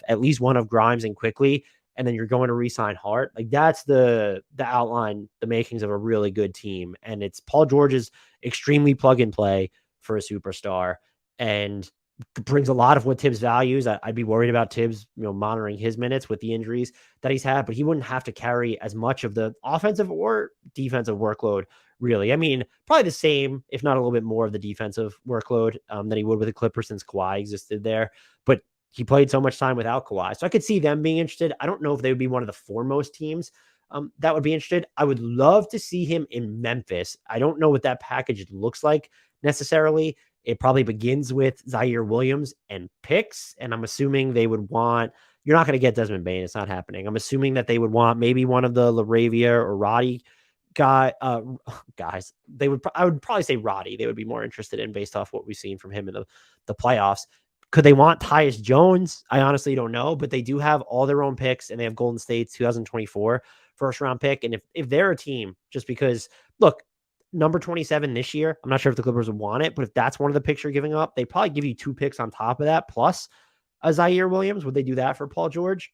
at least one of Grimes and Quickly, and then you're going to re-sign Hart, like that's the outline, the makings of a really good team. And it's Paul George's extremely plug and play for a superstar, and brings a lot of what Tibbs values. I'd be worried about Tibbs, monitoring his minutes with the injuries that he's had, but he wouldn't have to carry as much of the offensive or defensive workload, really. Probably the same, if not a little bit more of the defensive workload than he would with the Clippers since Kawhi existed there. But he played so much time without Kawhi. So I could see them being interested. I don't know if they would be one of the foremost teams that would be interested. I would love to see him in Memphis. I don't know what that package looks like necessarily. It probably begins with Zaire Williams and picks, and I'm assuming they would want, you're not going to get Desmond Bane. It's not happening. I'm assuming that they would want maybe one of the LaRavia or Roddy guys. I would probably say Roddy. They would be more interested in, based off what we've seen from him in the playoffs. Could they want Tyus Jones? I honestly don't know, but they do have all their own picks, and they have Golden State's 2024 first round pick. And if they're a team, just because, look, number 27 this year, I'm not sure if the Clippers would want it, but if that's one of the picks you're giving up, they probably give you 2 picks on top of that, plus a Zaire Williams. Would they do that for Paul George?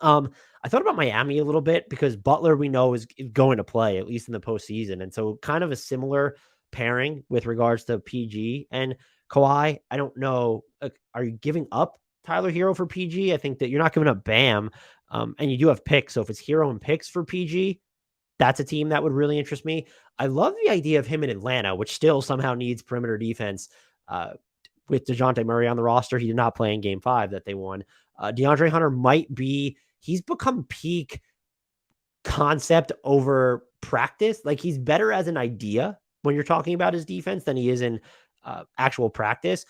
I thought about Miami a little bit because Butler, we know, is going to play, at least in the postseason. And so kind of a similar pairing with regards to PG and Kawhi. I don't know. Are you giving up Tyler Hero for PG? I think that you're not giving up Bam. And you do have picks. So if it's Hero and picks for PG, that's a team that would really interest me. I love the idea of him in Atlanta, which still somehow needs perimeter defense. With DeJounte Murray on the roster, he did not play in game 5 that they won. DeAndre Hunter might be, he's become peak concept over practice. Like, he's better as an idea when you're talking about his defense than he is in actual practice.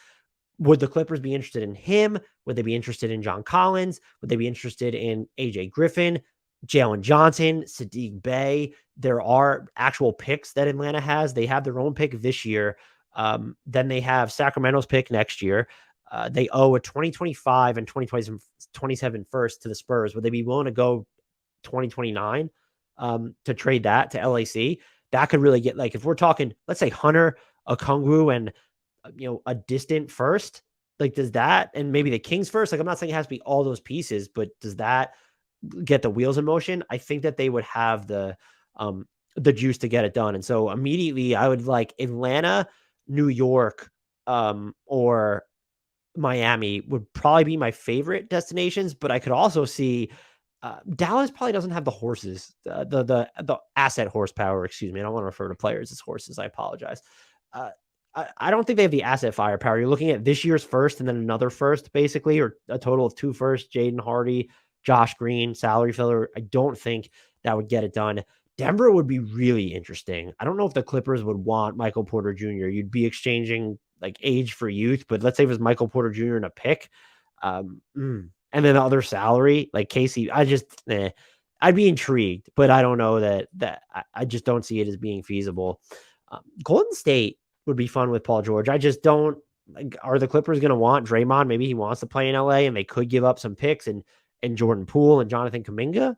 Would the Clippers be interested in him? Would they be interested in John Collins? Would they be interested in AJ Griffin, Jalen Johnson, Sadiq Bey? There are actual picks that Atlanta has. They have their own pick this year. Then they have Sacramento's pick next year. They owe a 2025 and 2027 first to the Spurs. Would they be willing to go 2029 to trade that to LAC? That could really get, like, if we're talking, let's say Hunter, Okongwu, and a distant first, like, does that, and maybe the Kings first, like, I'm not saying it has to be all those pieces, but does that get the wheels in motion? I think that they would have the juice to get it done. And so immediately I would like Atlanta, New York, or Miami would probably be my favorite destinations, but I could also see Dallas probably doesn't have the horses, the asset horsepower. Excuse me. I don't want to refer to players as horses. I apologize. I don't think they have the asset firepower. You're looking at this year's first and then another first, basically, or a total of 2 firsts, Jaden Hardy, Josh Green, salary filler. I don't think that would get it done. Denver would be really interesting. I don't know if the Clippers would want Michael Porter Jr. You'd be exchanging like age for youth, but let's say it was Michael Porter Jr. and a pick. And then the other salary, like Casey, I'd be intrigued, but I don't know that I just don't see it as being feasible. Golden State would be fun with Paul George. I just don't, like, are the Clippers going to want Draymond? Maybe he wants to play in LA and they could give up some picks and Jordan Poole and Jonathan Kuminga.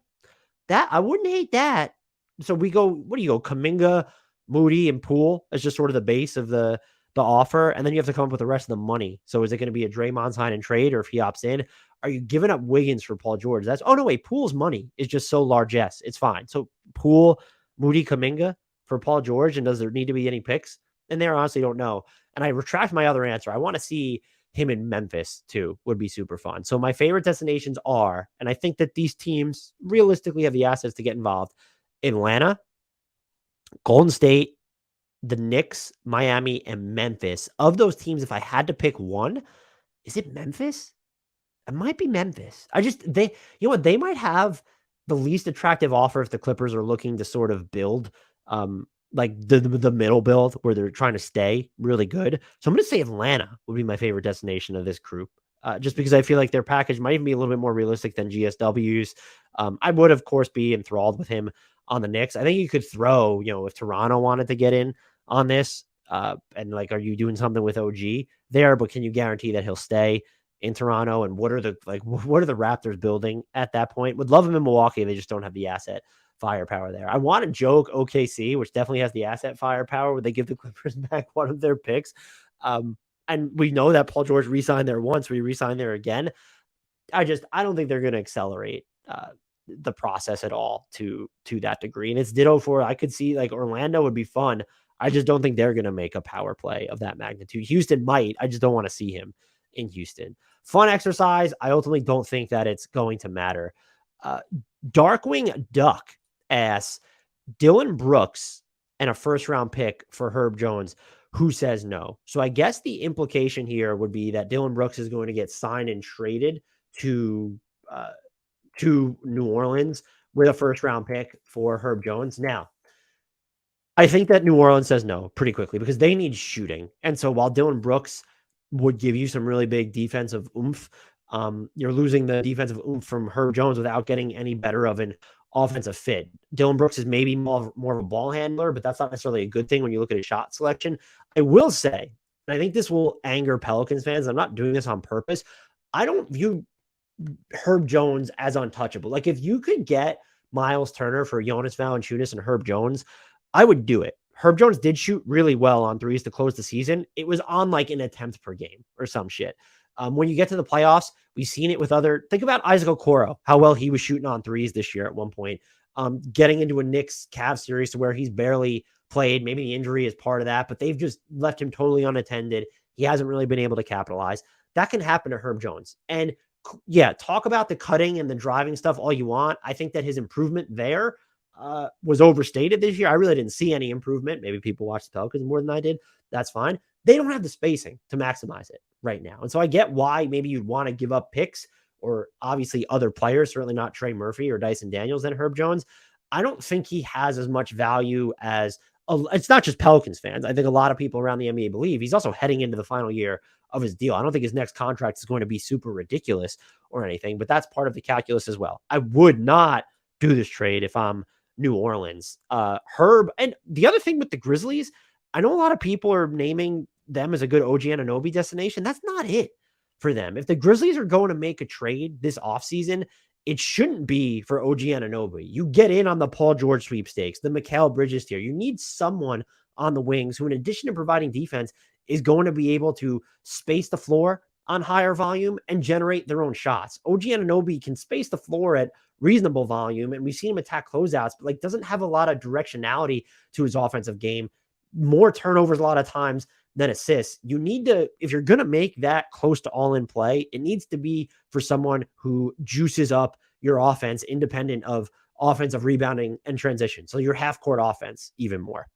That I wouldn't hate that. So we go, what do you go? Kuminga, Moody, and Poole as just sort of the base of the offer. And then you have to come up with the rest of the money. So is it going to be a Draymond sign and trade, or if he opts in, are you giving up Wiggins for Paul George? That's, oh no, wait, Poole's money is just so large. Yes, it's fine. So Poole, Moody, Kuminga for Paul George. And does there need to be any picks in there? Honestly, don't know. And I retract my other answer. I want to see him in Memphis too, would be super fun. So my favorite destinations are, and I think that these teams realistically have the assets to get involved: Atlanta, Golden State, the Knicks, Miami, and Memphis. Of those teams, if I had to pick one, is it Memphis? It might be Memphis. They, you know what? They might have the least attractive offer if the Clippers are looking to sort of build, like the middle build where they're trying to stay really good. So I'm going to say Atlanta would be my favorite destination of this group, just because I feel like their package might even be a little bit more realistic than GSW's. I would, of course, be enthralled with him on the Knicks. I think you could throw, if Toronto wanted to get in on this, and like, are you doing something with OG there? But can you guarantee that he'll stay in Toronto? And what are the Raptors building at that point? Would love him in Milwaukee. They just don't have the asset firepower there. I want to joke OKC, which definitely has the asset firepower. Would they give the Clippers back one of their picks? And we know that Paul George re-signed there once. We re-signed there again. I don't think they're going to accelerate the process at all to that degree. And it's ditto for, I could see like Orlando would be fun. I just don't think they're going to make a power play of that magnitude. Houston might. I just don't want to see him in Houston. Fun exercise. I ultimately don't think that it's going to matter. Darkwing Duck asks, Dylan Brooks and a first-round pick for Herb Jones. Who says no? So I guess the implication here would be that Dylan Brooks is going to get signed and traded to New Orleans with a first-round pick for Herb Jones. Now, I think that New Orleans says no pretty quickly because they need shooting. And so while Dylan Brooks would give you some really big defensive oomph, you're losing the defensive oomph from Herb Jones without getting any better of an offensive fit. Dylan Brooks is maybe more of a ball handler, but that's not necessarily a good thing when you look at his shot selection. I will say, and I think this will anger Pelicans fans, I'm not doing this on purpose, I don't view Herb Jones as untouchable. Like, if you could get Miles Turner for Jonas Valanciunas and Herb Jones, I would do it. Herb Jones did shoot really well on threes to close the season. It was on like an attempt per game or some shit. When you get to the playoffs, we've seen it with think about Isaac Okoro, how well he was shooting on threes this year at one point. Getting into a Knicks Cavs series to where he's barely played. Maybe the injury is part of that, but they've just left him totally unattended. He hasn't really been able to capitalize. That can happen to Herb Jones. And yeah, talk about the cutting and the driving stuff all you want. I think that his improvement there was overstated this year. I really didn't see any improvement. Maybe people watched the Pelicans more than I did. That's fine. They don't have the spacing to maximize it right now. And so I get why maybe you'd want to give up picks or obviously other players, certainly not Trey Murphy or Dyson Daniels than Herb Jones. I don't think he has as much value as it's not just Pelicans fans. I think a lot of people around the NBA believe he's also heading into the final year of his deal. I don't think his next contract is going to be super ridiculous or anything, but that's part of the calculus as well. I would not do this trade if I'm New Orleans. Herb, and the other thing with the Grizzlies, I know a lot of people are naming them as a good OG Anunoby destination. That's not it for them. If the Grizzlies are going to make a trade this offseason, it shouldn't be for OG Anunoby. You get in on the Paul George sweepstakes, the Mikal Bridges tier. You need someone on the wings who, in addition to providing defense, is going to be able to space the floor on higher volume and generate their own shots. OG Anunoby can space the floor at reasonable volume, and we've seen him attack closeouts, but like doesn't have a lot of directionality to his offensive game. More turnovers a lot of times than assists. You need to, if you're going to make that close to all in play, it needs to be for someone who juices up your offense independent of offensive rebounding and transition. So your half court offense even more.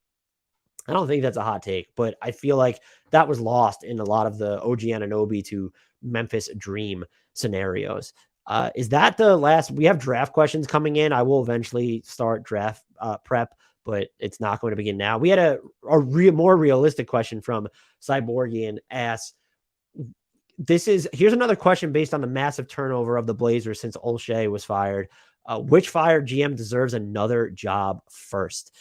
I don't think that's a hot take, but I feel like that was lost in a lot of the OG Anunoby to Memphis dream scenarios. Is that the last? We have draft questions coming in. I will eventually start draft prep, but it's not going to begin now. We had a more realistic question from Cyborgian asks, here's another question based on the massive turnover of the Blazers since Olshey was fired. Which fired GM deserves another job first?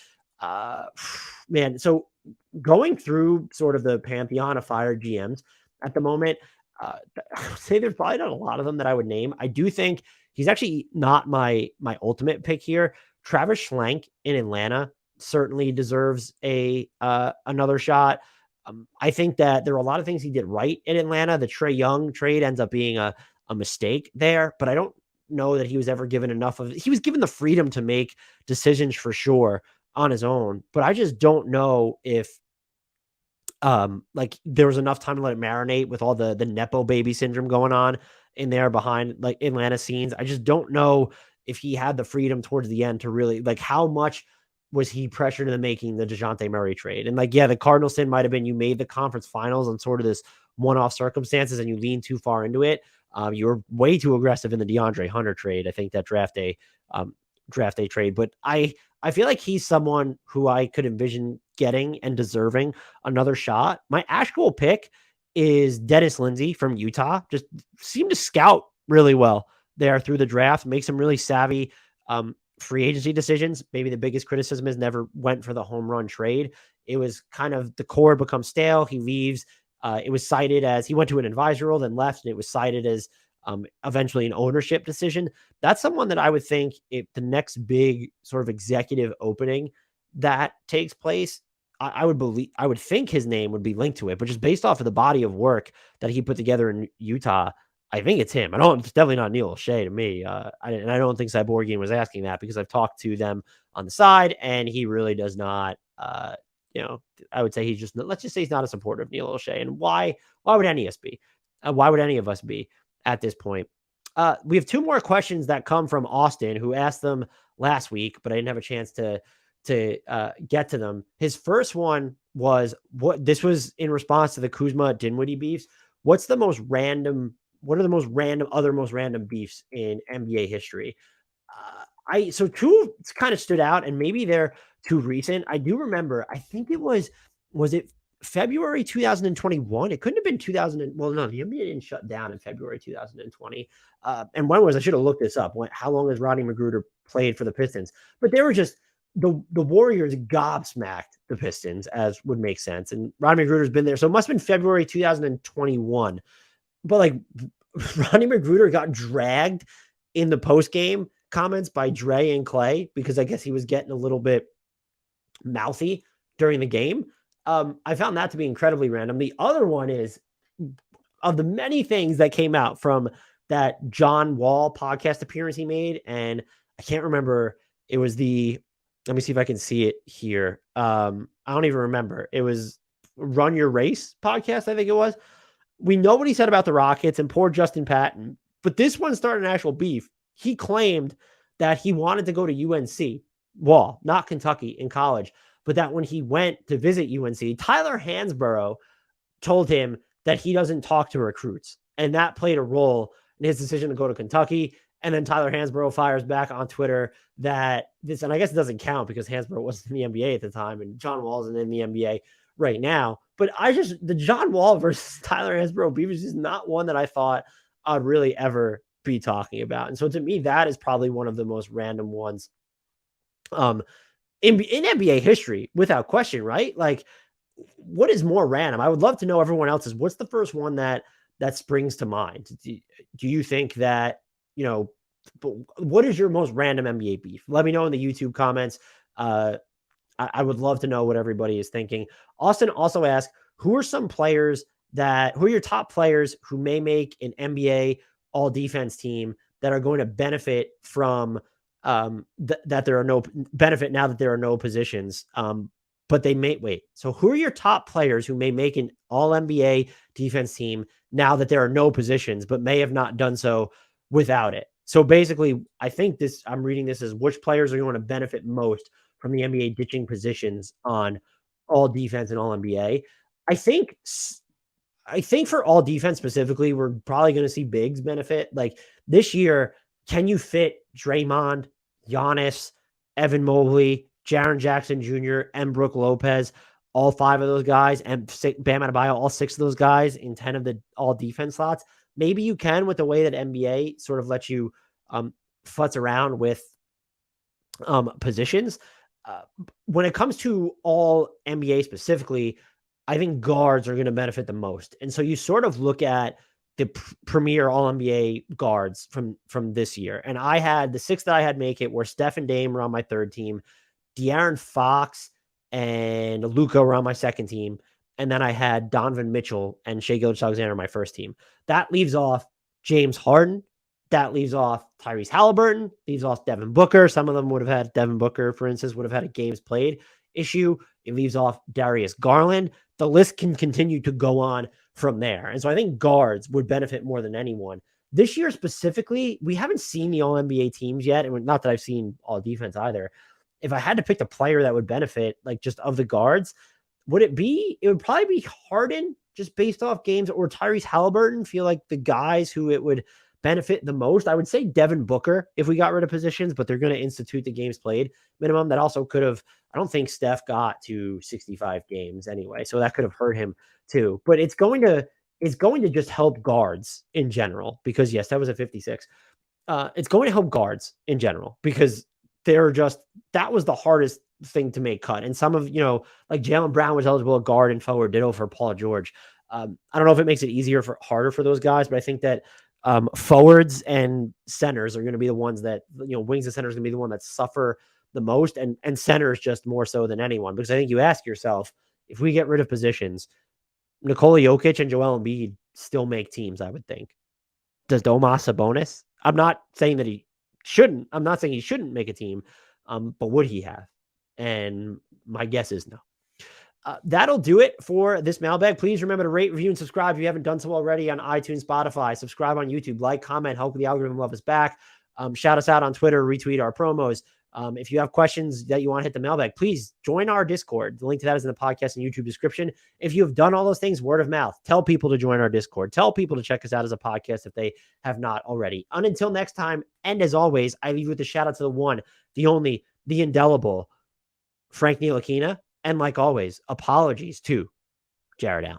Man, so going through sort of the pantheon of fired GMs at the moment, I would say there's probably not a lot of them that I would name. I do think he's actually not my ultimate pick here. Travis Schlenk in Atlanta certainly deserves another shot. I think that there are a lot of things he did right in Atlanta. The Trae Young trade ends up being a mistake there, but I don't know that he was ever given enough of it. He was given the freedom to make decisions for sure on his own, but I just don't know if like there was enough time to let it marinate with all the Nepo baby syndrome going on in there behind like Atlanta scenes. I just don't know if he had the freedom towards the end to really like how much was he pressured into making the DeJounte Murray trade. And like, yeah, the Cardinal sin might have been you made the conference finals on sort of this one-off circumstances and you leaned too far into it. You were way too aggressive in the DeAndre Hunter trade. I think that draft day trade, but I feel like he's someone who I could envision getting and deserving another shot. My actual pick is Dennis Lindsey from Utah. Just seemed to scout really well there through the draft, make some really savvy free agency decisions. Maybe the biggest criticism is never went for the home run trade. It was kind of the core becomes stale. He leaves. It was cited as he went to an advisor role, then left, and it was cited as eventually an ownership decision. That's someone that I would think if the next big sort of executive opening that takes place, I would think his name would be linked to it, but just based off of the body of work that he put together in Utah, I think it's him. It's definitely not Neil O'Shea to me. And I don't think Cyborgian was asking that because I've talked to them on the side and he really does not, I would say let's just say he's not a supporter of Neil O'Shea. And why would any of us be? Why would any of us be at this point? We have two more questions that come from Austin, who asked them last week, but I didn't have a chance to get to them. His first one was this was in response to the Kuzma Dinwiddie beefs. What are the most random beefs in NBA history? So two kind of stood out, and maybe they're too recent. I do remember, I think it was it February 2021? It couldn't have been 2000. Well, no, the NBA didn't shut down in February 2020. And when was, I should have looked this up. How long has Rodney Magruder played for the Pistons? But they were just, the Warriors gobsmacked the Pistons, as would make sense. And Rodney Magruder's been there. So it must have been February 2021. But like Rodney Magruder got dragged in the post-game comments by Dre and Clay because I guess he was getting a little bit mouthy during the game. I found that to be incredibly random. The other one is, of the many things that came out from that John Wall podcast appearance he made, and I can't remember, it was let me see if I can see it here. I don't even remember. It was Run Your Race podcast, I think it was. We know what he said about the Rockets and poor Justin Patton, but this one started an actual beef. He claimed that he wanted to go to UNC, Wall, not Kentucky, in college, but that when he went to visit UNC, Tyler Hansborough told him that he doesn't talk to recruits, and that played a role in his decision to go to Kentucky. And then Tyler Hansborough fires back on Twitter that this, and I guess it doesn't count because Hansborough wasn't in the NBA at the time, and John Wall isn't in the NBA right now. But the John Wall versus Tyler Hansborough beef is just not one that I thought I'd really ever be talking about. And so to me, that is probably one of the most random ones in NBA history, without question, right? Like, what is more random? I would love to know everyone else's. What's the first one that springs to mind? Do you think that, what is your most random NBA beef? Let me know in the YouTube comments. I would love to know what everybody is thinking. Austin also asked, who are your top players who may make an NBA all defense team that are going to benefit from that there are no benefit now that there are no positions? But they may wait. So who are your top players who may make an all NBA defense team now that there are no positions, but may have not done so without it? So basically, I think I'm reading this as which players are going to benefit most from the NBA ditching positions on all defense and all NBA. I think for all defense specifically, we're probably going to see bigs benefit. Like this year, can you fit Draymond, Giannis, Evan Mobley, Jaren Jackson Jr., and Brook Lopez, all 5 of those guys, and Bam Adebayo, all 6 of those guys in 10 of the all defense slots? Maybe you can, with the way that NBA sort of lets you futz around with positions. When it comes to all NBA specifically, I think guards are going to benefit the most. And so you sort of look at the premier all NBA guards from this year. And I had the 6 that I had make it were Steph and Dame were on my 3rd team, De'Aaron Fox and Luka were on my 2nd team. And then I had Donovan Mitchell and Shai Gilgeous-Alexander on my 1st team. That leaves off James Harden. That leaves off Tyrese Halliburton, leaves off Devin Booker. Some of them would have had Devin Booker, for instance, would have had a games played issue. It leaves off Darius Garland. The list can continue to go on from there. And so I think guards would benefit more than anyone. This year specifically, we haven't seen the all NBA teams yet. And not that I've seen all defense either. If I had to pick the player that would benefit, like just of the guards, it would probably be Harden, just based off games, or Tyrese Halliburton feel like the guys who it would benefit the most. I would say Devin Booker if we got rid of positions, but they're going to institute the games played minimum. That also could have, I don't think Steph got to 65 games anyway, so that could have hurt him too. But it's going to just help guards in general, because yes, that was a 56. It's going to help guards in general because that was the hardest thing to make cut. And some of, like Jaylen Brown was eligible at guard and forward, ditto for Paul George. I don't know if it makes it harder for those guys, but I think that forwards and centers are going to be the ones that, wings and centers are going to be the one that suffer the most, and centers just more so than anyone. Because I think you ask yourself, if we get rid of positions, Nikola Jokic and Joel Embiid still make teams, I would think. Does Domas Sabonis? I'm not saying that he shouldn't. I'm not saying he shouldn't make a team, but would he have? And my guess is no. That'll do it for this mailbag. Please remember to rate, review, and subscribe if you haven't done so already on iTunes, Spotify. Subscribe on YouTube, like, comment, help the algorithm love us back. Shout us out on Twitter, retweet our promos. If you have questions that you want to hit the mailbag, please join our Discord. The link to that is in the podcast and YouTube description. If you have done all those things, word of mouth, tell people to join our Discord. Tell people to check us out as a podcast if they have not already. And until next time, and as always, I leave you with a shout out to the one, the only, the indelible Frank Ntilikina. And like always, apologies to Jared Allen.